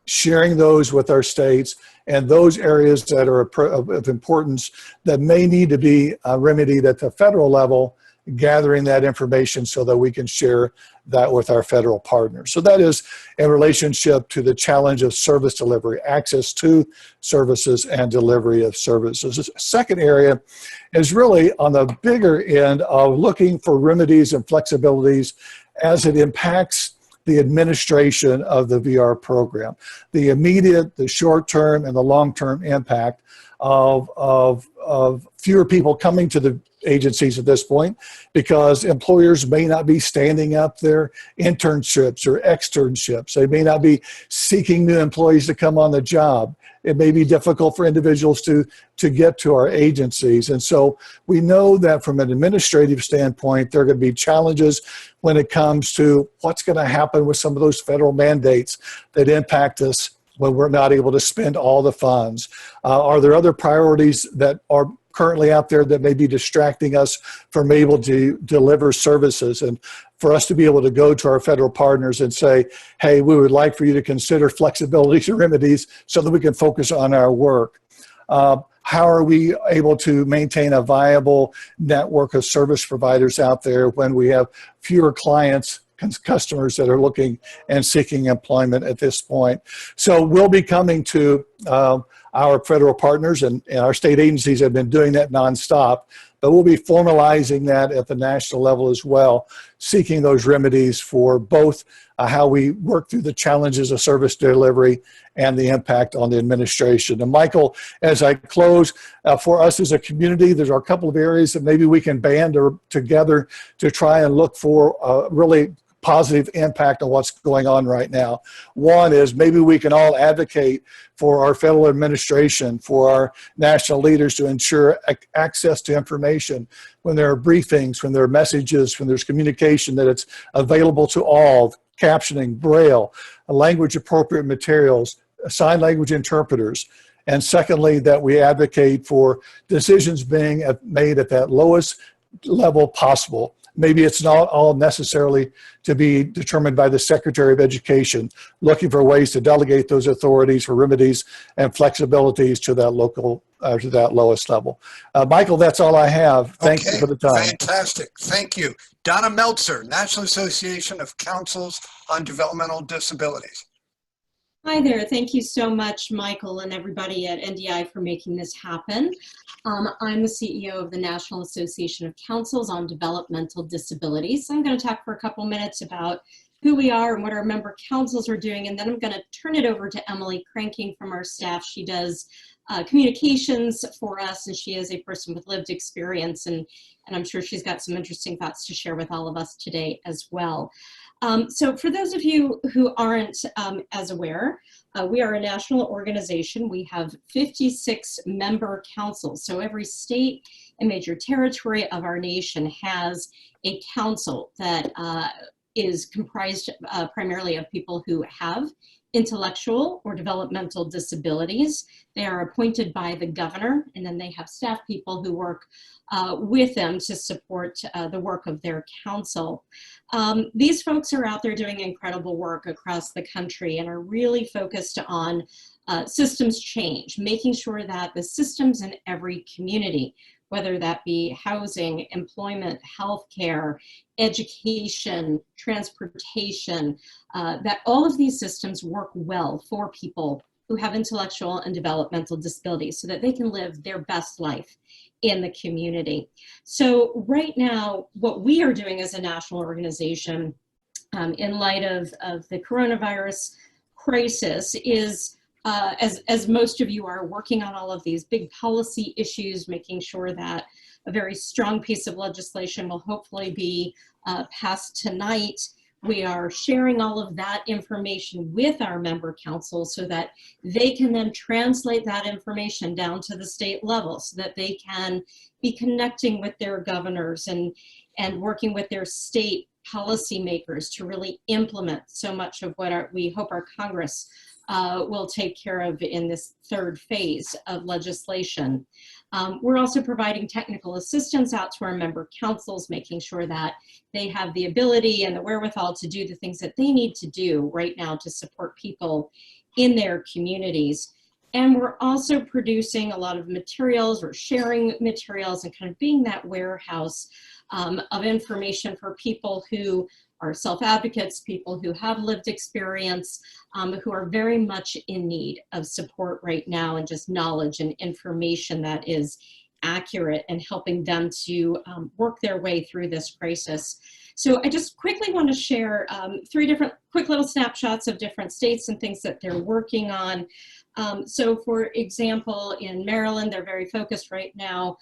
sharing those with our states, and those areas that are of importance that may need to be remedied at the federal level, gathering that information so that we can share that with our federal partners. So that is in relationship to the challenge of service delivery, access to services and delivery of services. The second area is really on the bigger end of looking for remedies and flexibilities as it impacts the administration of the VR program. The immediate, the short-term, and the long-term impact of fewer people coming to the agencies at this point, because employers may not be standing up their internships or externships. They may not be seeking new employees to come on the job. It may be difficult for individuals to get to our agencies. And so we know that from an administrative standpoint, there are going to be challenges when it comes to what's going to happen with some of those federal mandates that impact us when we're not able to spend all the funds. Are there other priorities that are currently out there that may be distracting us from able to deliver services? And for us to be able to go to our federal partners and say, hey, we would like for you to consider flexibilities and remedies so that we can focus on our work. How are we able to maintain a viable network of service providers out there when we have fewer clients, customers that are looking and seeking employment at this point? So we'll be coming to our federal partners, and our state agencies have been doing that nonstop, but we'll be formalizing that at the national level as well, seeking those remedies for both how we work through the challenges of service delivery and the impact on the administration. And Michael, as I close, for us as a community, there's a couple of areas that maybe we can band together to try and look for really positive impact on what's going on right now. One is maybe we can all advocate for our federal administration, for our national leaders to ensure access to information when there are briefings, when there are messages, when there's communication, that it's available to all, captioning, braille, language appropriate materials, sign language interpreters. And secondly, that we advocate for decisions being made at that lowest level possible. Maybe it's not all necessarily to be determined by the Secretary of Education, looking for ways to delegate those authorities for remedies and flexibilities to that local, to that lowest level. Michael, that's all I have. Thank you for the time. Fantastic. Thank you. Donna Meltzer, National Association of Councils on Developmental Disabilities. Hi there. Thank you so much, Michael, and everybody at NDI for making this happen. I'm the CEO of the National Association of Councils on Developmental Disabilities. I'm going to talk for a couple minutes about who we are and what our member councils are doing, and then I'm going to turn it over to Emily Cranking from our staff. She does communications for us, and she is a person with lived experience, and I'm sure she's got some interesting thoughts to share with all of us today as well. So for those of you who aren't as aware, we are a national organization. We have 56 member councils. So every state and major territory of our nation has a council that is comprised primarily of people who have intellectual or developmental disabilities. They are appointed by the governor, and then they have staff people who work with them to support the work of their council. These folks are out there doing incredible work across the country and are really focused on systems change, making sure that the systems in every community, whether that be housing, employment, healthcare, education, transportation, that all of these systems work well for people who have intellectual and developmental disabilities so that they can live their best life in the community. So right now, what we are doing as a national organization in light of the coronavirus crisis is as most of you are working on all of these big policy issues, making sure that a very strong piece of legislation will hopefully be passed tonight. We are sharing all of that information with our member councils so that they can then translate that information down to the state level so that they can be connecting with their governors and working with their state policymakers to really implement so much of what we hope our Congress will take care of in this third phase of legislation. We're also providing technical assistance out to our member councils, making sure that they have the ability and the wherewithal to do the things that they need to do right now to support people in their communities. And we're also producing a lot of materials, or sharing materials, and kind of being that warehouse of information for people who are self-advocates, people who have lived experience, who are very much in need of support right now, and just knowledge and information that is accurate, and helping them to work their way through this crisis. So I just quickly want to share 3 different quick little snapshots of different states and things that they're working on. So for example, in Maryland, they're very focused right now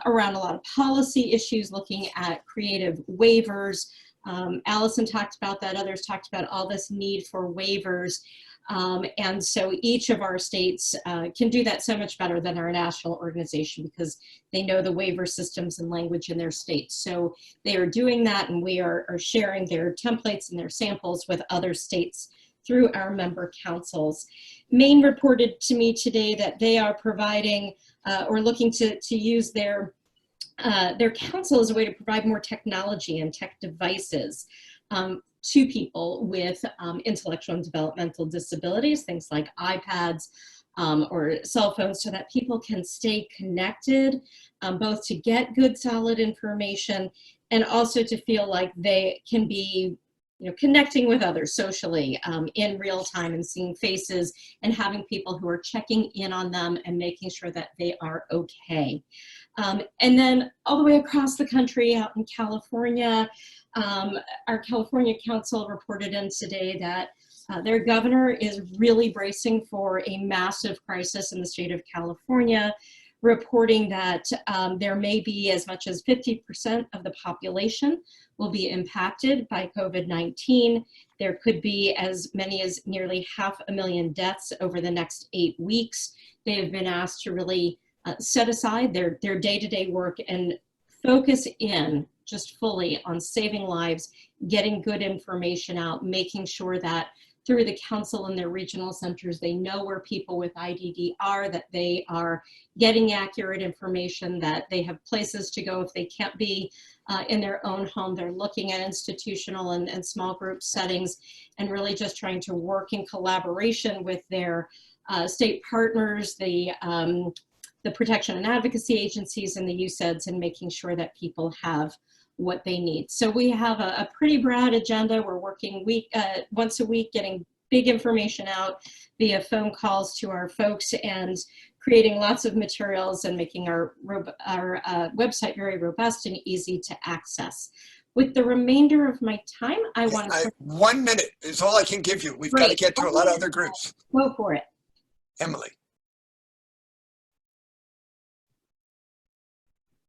around a lot of policy issues, looking at creative waivers. Allison talked about that, others talked about all this need for waivers. And so each of our states can do that so much better than our national organization, because they know the waiver systems and language in their states. So they are doing that, and we are sharing their templates and their samples with other states through our member councils. Maine reported to me today that they are providing or looking to use their council as a way to provide more technology and tech devices to people with intellectual and developmental disabilities, things like iPads or cell phones, so that people can stay connected, both to get good, solid information, and also to feel like they can be connecting with others socially in real time, and seeing faces and having people who are checking in on them and making sure that they are okay. And then all the way across the country, out in California, our California Council reported in today that their governor is really bracing for a massive crisis in the state of California, reporting that there may be as much as 50% of the population will be impacted by COVID-19. There could be as many as nearly 500,000 deaths over the next 8 weeks. They have been asked to really set aside their day-to-day work and focus in just fully on saving lives, getting good information out, making sure that through the council and their regional centers, they know where people with IDD are, that they are getting accurate information, that they have places to go if they can't be in their own home. They're looking at institutional and small group settings, and really just trying to work in collaboration with their state partners, the protection and advocacy agencies, and the UCEDs, and making sure that people have what they need. So we have a pretty broad agenda. We're working once a week, getting big information out via phone calls to our folks, and creating lots of materials, and making our website very robust and easy to access. With the remainder of my time, I want to— 1 minute is all I can give you. We've got to get to a lot of other groups. Go for it. Emily.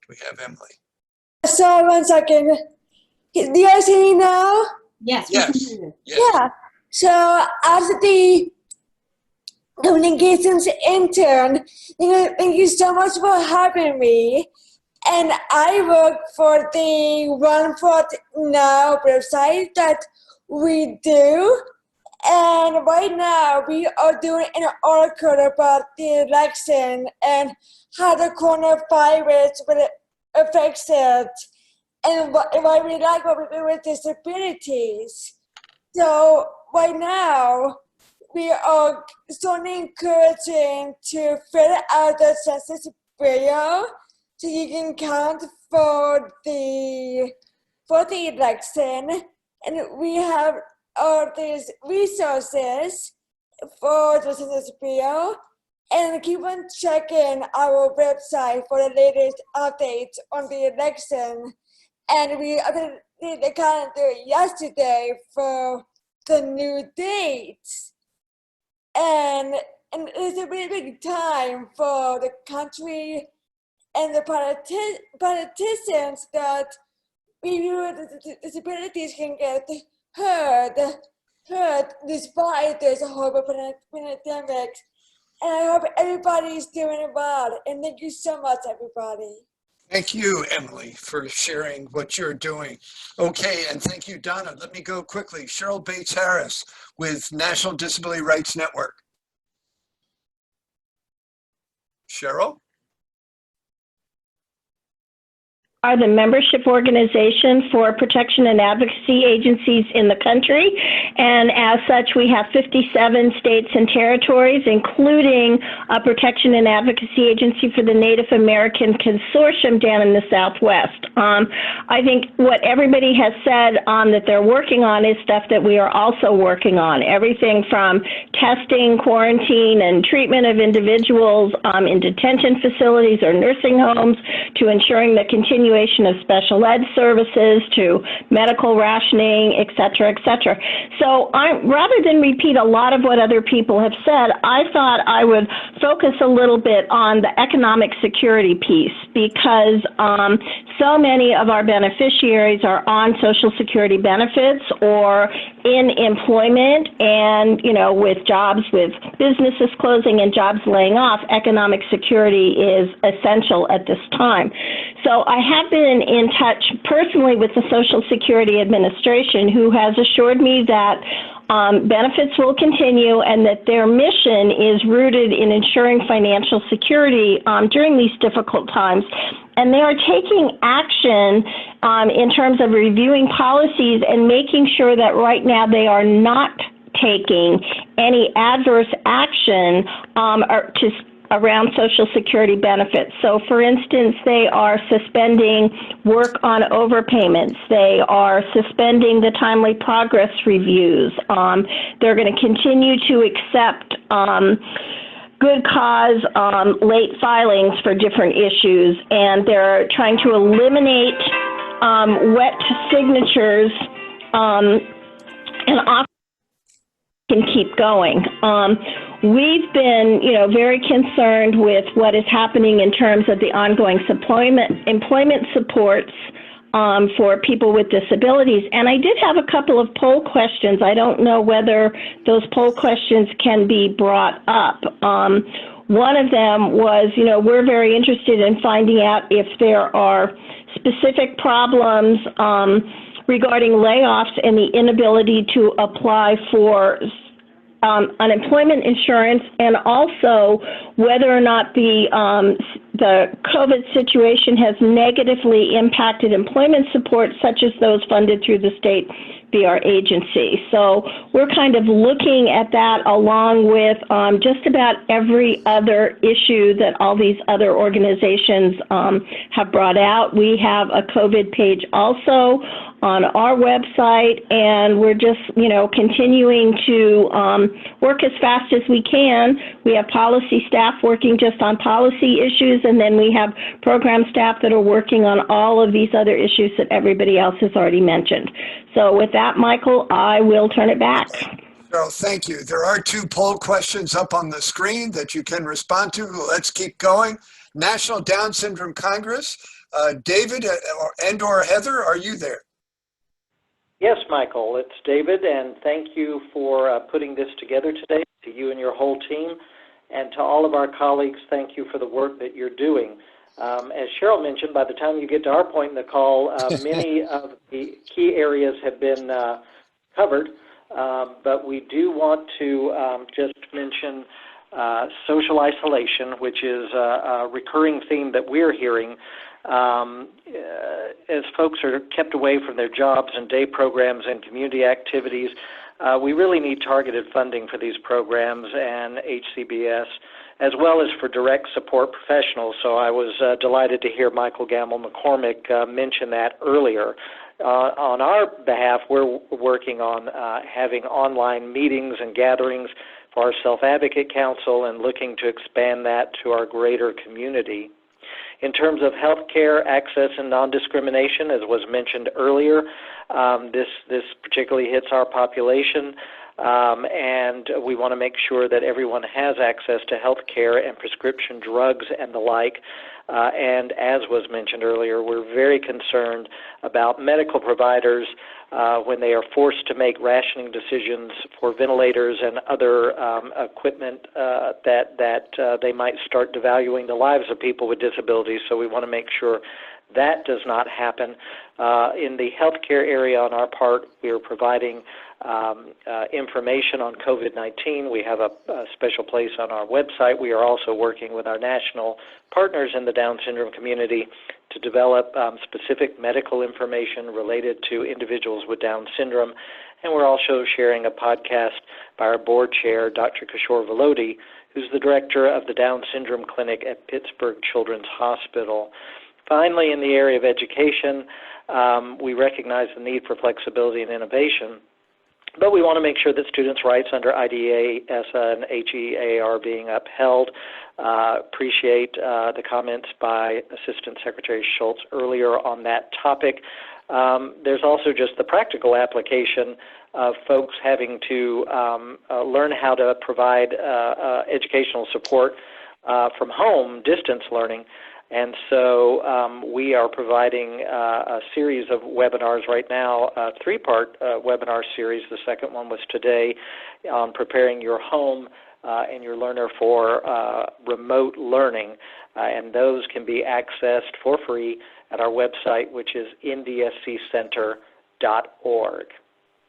We have Emily. Sorry, 1 second. Do you guys hear me now? Yes. Yes. Yeah. So as the communications intern, thank you so much for having me. And I work for the Run For It Now website that we do. And right now we are doing an article about the election and how the coronavirus will affect it, and why we like what we do with disabilities. So right now we are certainly encouraging to fill out the census bureau so you can count for the election, and we have all these resources for the census bureau. And keep on checking our website for the latest updates on the election. And we updated the calendar yesterday for the new dates. And and it's a really big time for the country and the politicians that people with disabilities can get heard despite this horrible pandemic. And I hope everybody is doing well. And thank you so much, everybody. Thank you, Emily, for sharing what you're doing. Okay, and thank you, Donna. Let me go quickly. Cheryl Bates-Harris with National Disability Rights Network. Cheryl? Are the membership organization for protection and advocacy agencies in the country. And as such, we have 57 states and territories, including a protection and advocacy agency for the Native American Consortium down in the Southwest. I think what everybody has said that they're working on is stuff that we are also working on. Everything from testing, quarantine, and treatment of individuals in detention facilities or nursing homes to ensuring the continuation of special ed services to medical rationing, et cetera, et cetera. So rather than repeat a lot of what other people have said, I thought I would focus a little bit on the economic security piece because so many of our beneficiaries are on Social Security benefits or in employment, and with jobs, with businesses closing and jobs laying off, economic security is essential at this time. So I have been in touch personally with the Social Security Administration, who has assured me that benefits will continue and that their mission is rooted in ensuring financial security during these difficult times. And they are taking action in terms of reviewing policies and making sure that right now they are not taking any adverse action around Social Security benefits. So, for instance, they are suspending work on overpayments. They are suspending the timely progress reviews. They're going to continue to accept good cause late filings for different issues, and they're trying to eliminate wet signatures and often can keep going. We've been, very concerned with what is happening in terms of the ongoing employment supports for people with disabilities. And I did have a couple of poll questions. I don't know whether those poll questions can be brought up. One of them was, we're very interested in finding out if there are specific problems regarding layoffs and the inability to apply for unemployment insurance, and also whether or not the COVID situation has negatively impacted employment support, such as those funded through the state via our agency. So we're kind of looking at that along with just about every other issue that all these other organizations have brought out. We have a COVID page also on our website, and we're just, continuing to work as fast as we can. We have policy staff working just on policy issues, and then we have program staff that are working on all of these other issues that everybody else has already mentioned. So with that, Michael, I will turn it back. Cheryl, thank you. There are 2 poll questions up on the screen that you can respond to. Let's keep going. National Down Syndrome Congress. David or Heather, are you there? Yes, Michael, it's David, and thank you for putting this together today, to you and your whole team, and to all of our colleagues, thank you for the work that you're doing. As Cheryl mentioned, by the time you get to our point in the call, many of the key areas have been covered, but we do want to just mention social isolation, which is a recurring theme that we're hearing. As folks are kept away from their jobs and day programs and community activities, we really need targeted funding for these programs and HCBS, as well as for direct support professionals. So I was delighted to hear Michael Gamble-McCormick mention that earlier. On our behalf, we're working on having online meetings and gatherings for our Self-Advocate Council and looking to expand that to our greater community. In terms of health care access and non-discrimination, as was mentioned earlier, this particularly hits our population. and we want to make sure that everyone has access to health care and prescription drugs and the like. And as was mentioned earlier, we're very concerned about medical providers when they are forced to make rationing decisions for ventilators and other equipment that they might start devaluing the lives of people with disabilities. So we want to make sure that does not happen. In the healthcare area, on our part, we are providing information on COVID-19. We have a special place on our website. We are also working with our national partners in the Down syndrome community to develop specific medical information related to individuals with Down syndrome. And we're also sharing a podcast by our board chair, Dr. Kishore Velody, who's the director of the Down Syndrome Clinic at Pittsburgh Children's Hospital. Finally, in the area of education, we recognize the need for flexibility and innovation, but we want to make sure that students' rights under IDEA, ESSA, and HEA are being upheld. Appreciate the comments by Assistant Secretary Schultz earlier on that topic. There's also just the practical application of folks having to learn how to provide educational support from home, distance learning. And so we are providing a series of webinars right now, a three-part webinar series. The second one was today on preparing your home and your learner for remote learning. And those can be accessed for free at our website, which is ndsccenter.org.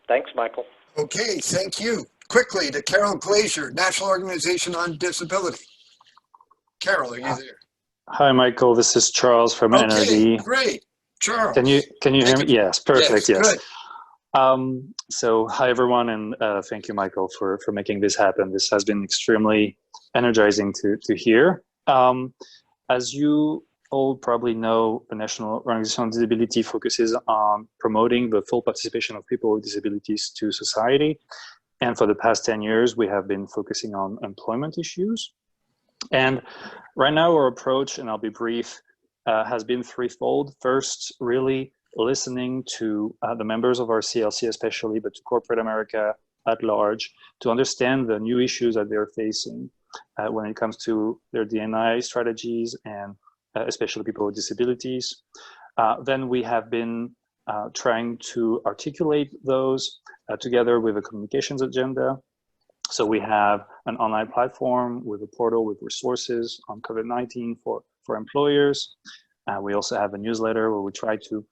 Thanks, Michael. Okay, thank you. Quickly to Carol Glazier, National Organization on Disability. Carol, are you there? Hi, Michael. This is Charles from NRD. Great. Charles. Can you hear me? Yes, perfect. Yes. Good. So hi, everyone, and thank you, Michael, for making this happen. This has been extremely energizing to hear. As you all probably know, the National Organization on Disability focuses on promoting the full participation of people with disabilities to society. And for the past 10 years, we have been focusing on employment issues. And right now our approach, and I'll be brief, has been threefold. First, really listening to the members of our CLC especially, but to corporate America at large, to understand the new issues that they're facing when it comes to their D&I strategies and especially people with disabilities. Then we have been trying to articulate those together with a communications agenda. So we have an online platform with a portal with resources on COVID-19 for employers. We also have a newsletter where we try to,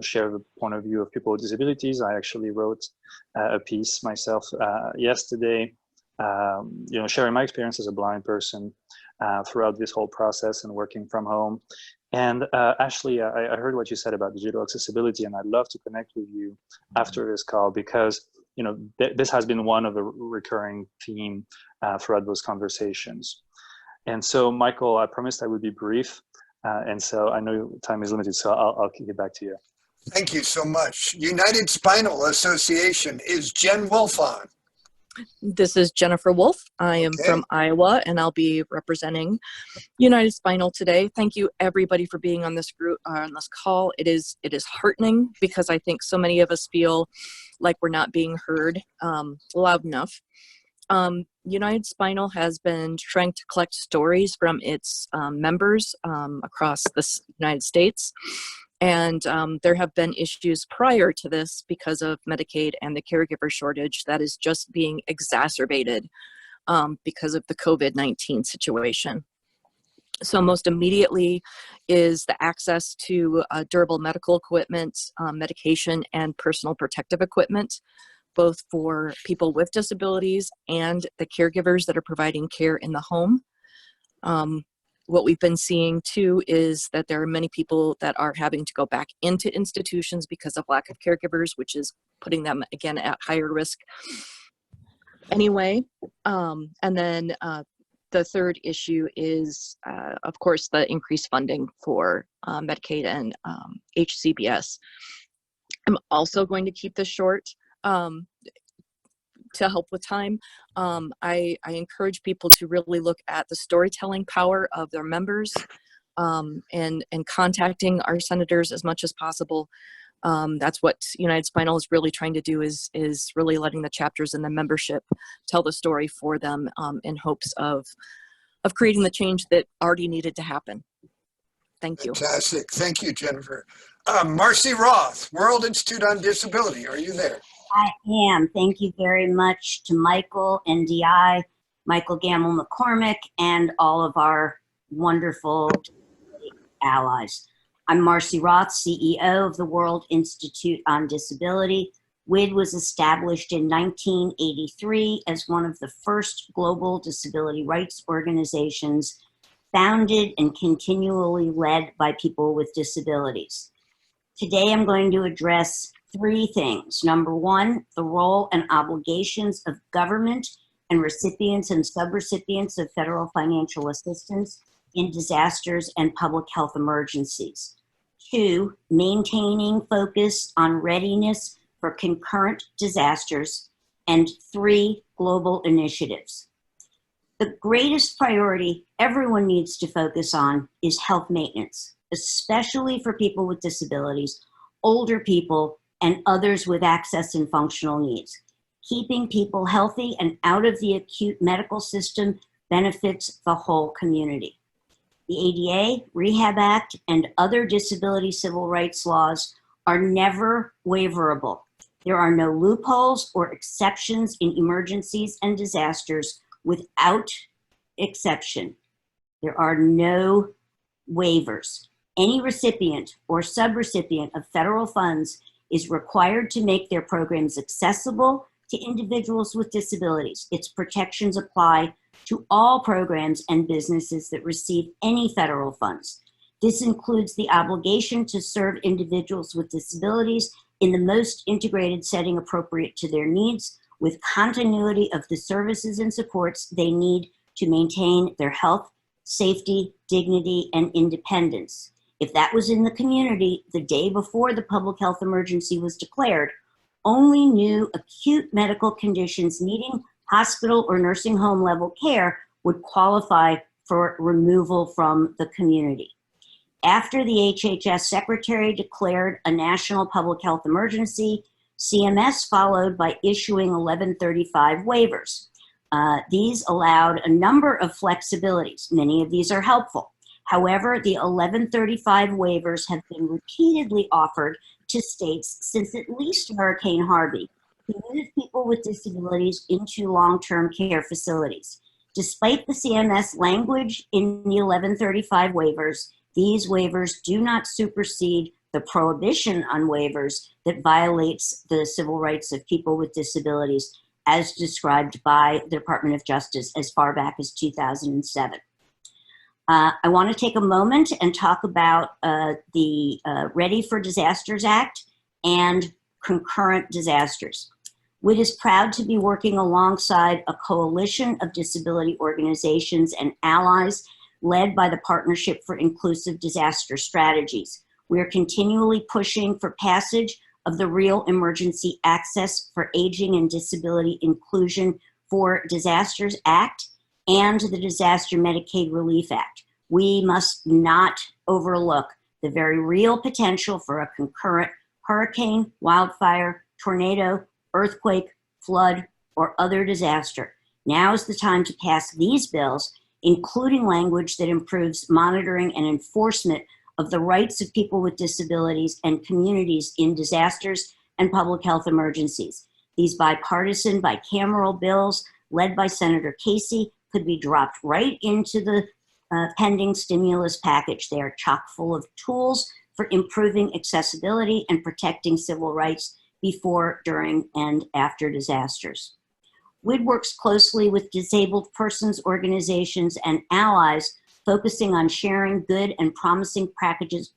share the point of view of people with disabilities. I actually wrote a piece myself yesterday, sharing my experience as a blind person throughout this whole process and working from home. And Ashley, I heard what you said about digital accessibility, and I'd love to connect with you after this call because this has been one of the recurring theme throughout those conversations. And so, Michael, I promised I would be brief. And so I know time is limited, so I'll kick it back to you. Thank you so much. United Spinal Association is Jen Wolf on. This is Jennifer Wolf. I am from Iowa, and I'll be representing United Spinal today. Thank you, everybody, for being on this group on this call. It is heartening because I think so many of us feel like we're not being heard loud enough. United Spinal has been trying to collect stories from its members across the United States. And there have been issues prior to this because of Medicaid and the caregiver shortage that is just being exacerbated because of the COVID-19 situation. So most immediately is the access to durable medical equipment, medication, and personal protective equipment, both for people with disabilities and the caregivers that are providing care in the home. What we've been seeing too is that there are many people that are having to go back into institutions because of lack of caregivers, which is putting them again at higher risk anyway. And then the third issue is, of course, the increased funding for Medicaid and HCBS. I'm also going to keep this short. To help with time, I encourage people to really look at the storytelling power of their members and contacting our senators as much as possible. That's what United Spinal is really trying to do, is really letting the chapters and the membership tell the story for them, in hopes of creating the change that already needed to happen. Thank you. Fantastic. Thank you, Jennifer. Marcy Roth, World Institute on Disability. Are you there? I am. Thank you very much to Michael, NDI, Michael Gamble McCormick, and all of our wonderful allies. I'm Marcy Roth, CEO of the World Institute on Disability. WID was established in 1983 as one of the first global disability rights organizations, founded and continually led by people with disabilities. Today I'm going to address three things. Number one, the role and obligations of government and recipients and subrecipients of federal financial assistance in disasters and public health emergencies. Two, maintaining focus on readiness for concurrent disasters. And three, global initiatives. The greatest priority everyone needs to focus on is health maintenance, especially for people with disabilities, older people, and others with access and functional needs. Keeping people healthy and out of the acute medical system benefits the whole community. The ADA, Rehab Act, and other disability civil rights laws are never waiverable. There are no loopholes or exceptions in emergencies and disasters without exception. There are no waivers. Any recipient or subrecipient of federal funds is required to make their programs accessible to individuals with disabilities. Its protections apply to all programs and businesses that receive any federal funds. This includes the obligation to serve individuals with disabilities in the most integrated setting appropriate to their needs, with continuity of the services and supports they need to maintain their health, safety, dignity, and independence. If that was in the community the day before the public health emergency was declared, only new acute medical conditions needing hospital or nursing home level care would qualify for removal from the community. After the HHS secretary declared a national public health emergency, CMS followed by issuing 1135 waivers. These allowed a number of flexibilities. Many of these are helpful. However, the 1135 waivers have been repeatedly offered to states since at least Hurricane Harvey to move people with disabilities into long-term care facilities. Despite the CMS language in the 1135 waivers, these waivers do not supersede the prohibition on waivers that violates the civil rights of people with disabilities as described by the Department of Justice as far back as 2007. I want to take a moment and talk about the Ready for Disasters Act and concurrent disasters. WID is proud to be working alongside a coalition of disability organizations and allies led by the Partnership for Inclusive Disaster Strategies. We are continually pushing for passage of the Real Emergency Access for Aging and Disability Inclusion for Disasters Act and the Disaster Medicaid Relief Act. We must not overlook the very real potential for a concurrent hurricane, wildfire, tornado, earthquake, flood, or other disaster. Now is the time to pass these bills, including language that improves monitoring and enforcement of the rights of people with disabilities and communities in disasters and public health emergencies. These bipartisan, bicameral bills led by Senator Casey could be dropped right into the pending stimulus package. They are chock full of tools for improving accessibility and protecting civil rights before, during, and after disasters. WID works closely with disabled persons organizations and allies, focusing on sharing good and promising practices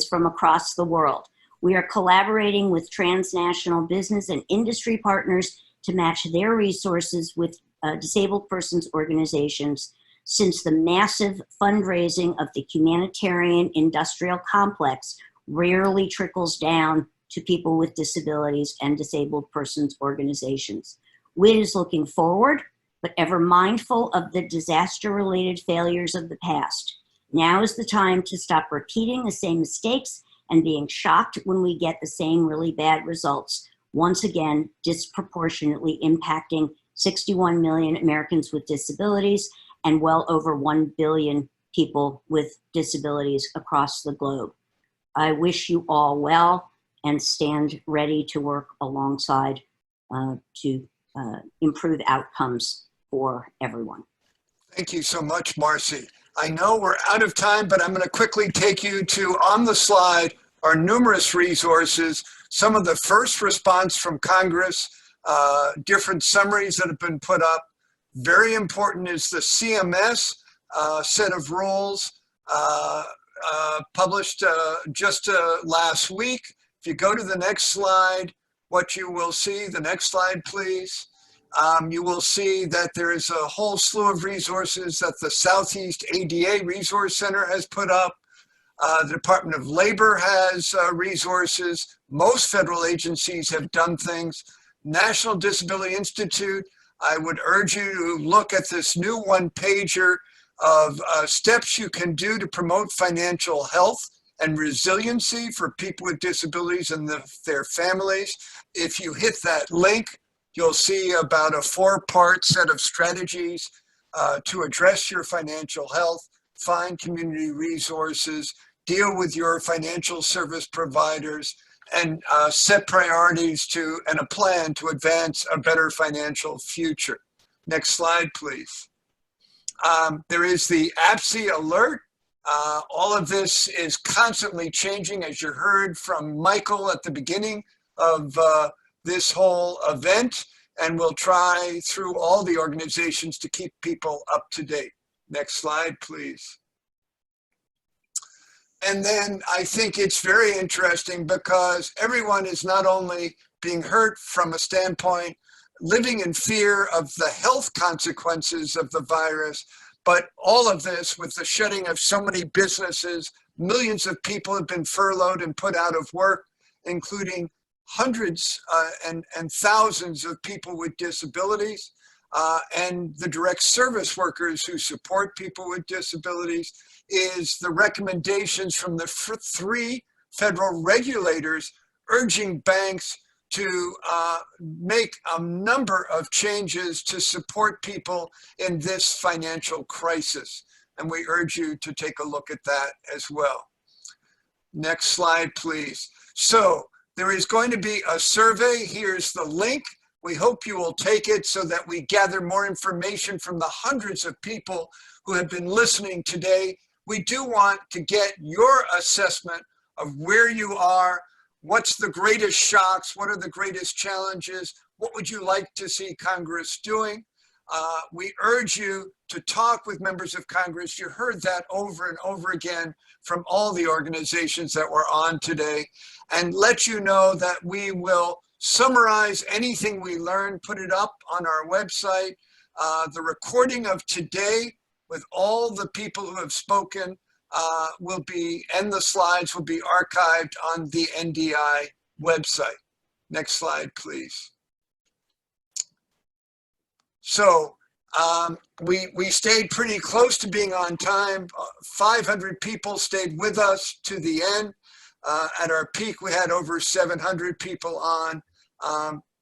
from across the world. We are collaborating with transnational business and industry partners to match their resources with disabled persons organizations, since the massive fundraising of the humanitarian industrial complex rarely trickles down to people with disabilities and disabled persons organizations. WID is looking forward, but ever mindful of the disaster-related failures of the past. Now is the time to stop repeating the same mistakes and being shocked when we get the same really bad results, once again, disproportionately impacting 61 million Americans with disabilities and well over 1 billion people with disabilities across the globe. I wish you all well and stand ready to work alongside to improve outcomes for everyone. Thank you so much, Marcy. I know we're out of time, but I'm going to quickly take you to, on the slide, are numerous resources, some of the first response from Congress, different summaries that have been put up. Very important is the CMS set of rules published just last week. If you go to the next slide, what you will see, the next slide, please. You will see that there is a whole slew of resources that the Southeast ADA Resource Center has put up. The Department of Labor has resources. Most federal agencies have done things. National Disability Institute, I would urge you to look at this new one-pager of steps you can do to promote financial health and resiliency for people with disabilities and their families. If you hit that link, you'll see about a 4-part set of strategies to address your financial health, find community resources, deal with your financial service providers, and set priorities and a plan to advance a better financial future. Next slide, please. There is the APSE alert. All of this is constantly changing, as you heard from Michael at the beginning of this whole event, and we'll try through all the organizations to keep people up to date. Next slide, please. And then I think it's very interesting because everyone is not only being hurt from a standpoint, living in fear of the health consequences of the virus, but all of this with the shutting of so many businesses, millions of people have been furloughed and put out of work, including hundreds and thousands of people with disabilities and the direct service workers who support people with disabilities, is the recommendations from the 3 federal regulators urging banks to make a number of changes to support people in this financial crisis. And we urge you to take a look at that as well. Next slide, please. So there is going to be a survey. Here's the link. We hope you will take it so that we gather more information from the hundreds of people who have been listening today. We do want to get your assessment of where you are. What's the greatest shocks? What are the greatest challenges? What would you like to see Congress doing? We urge you to talk with members of Congress. You heard that over and over again from all the organizations that were on today, and let you know that we will summarize anything we learned, put it up on our website. The recording of today with all the people who have spoken will be, and the slides will be archived on the NDI website. Next slide, please. So we stayed pretty close to being on time. 500 people stayed with us to the end. At our peak, we had over 700 people on.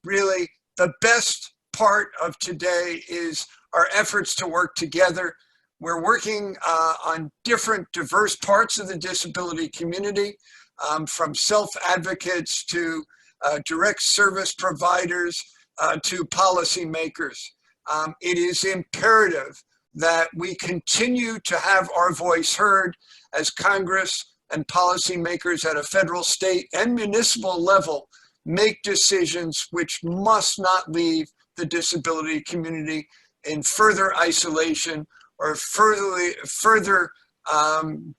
Really, the best part of today is our efforts to work together. We're working on different diverse parts of the disability community, from self-advocates to direct service providers to policymakers. It is imperative that we continue to have our voice heard as Congress and policymakers at a federal, state, and municipal level make decisions which must not leave the disability community in further isolation or further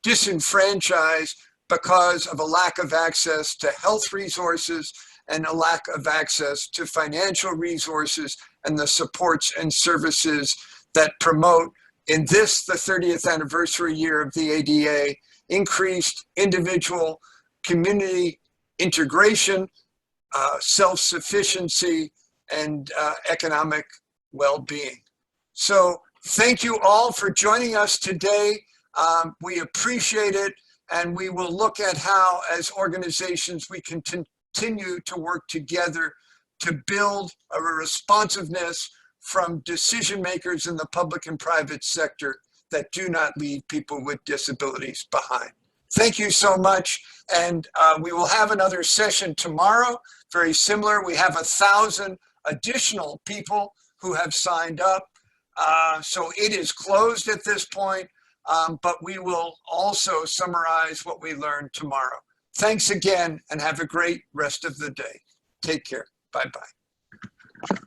disenfranchised because of a lack of access to health resources and a lack of access to financial resources and the supports and services that promote, in this, the 30th anniversary year of the ADA, increased individual community integration, self-sufficiency, and economic well-being. So thank you all for joining us today. We appreciate it. and we will look at how, as organizations, we can continue to work together to build a responsiveness from decision makers in the public and private sector that do not leave people with disabilities behind. Thank you so much. And we will have another session tomorrow, very similar. We have 1,000 additional people who have signed up. So it is closed at this point, but we will also summarize what we learned tomorrow. Thanks again and have a great rest of the day. Take care. Bye-bye.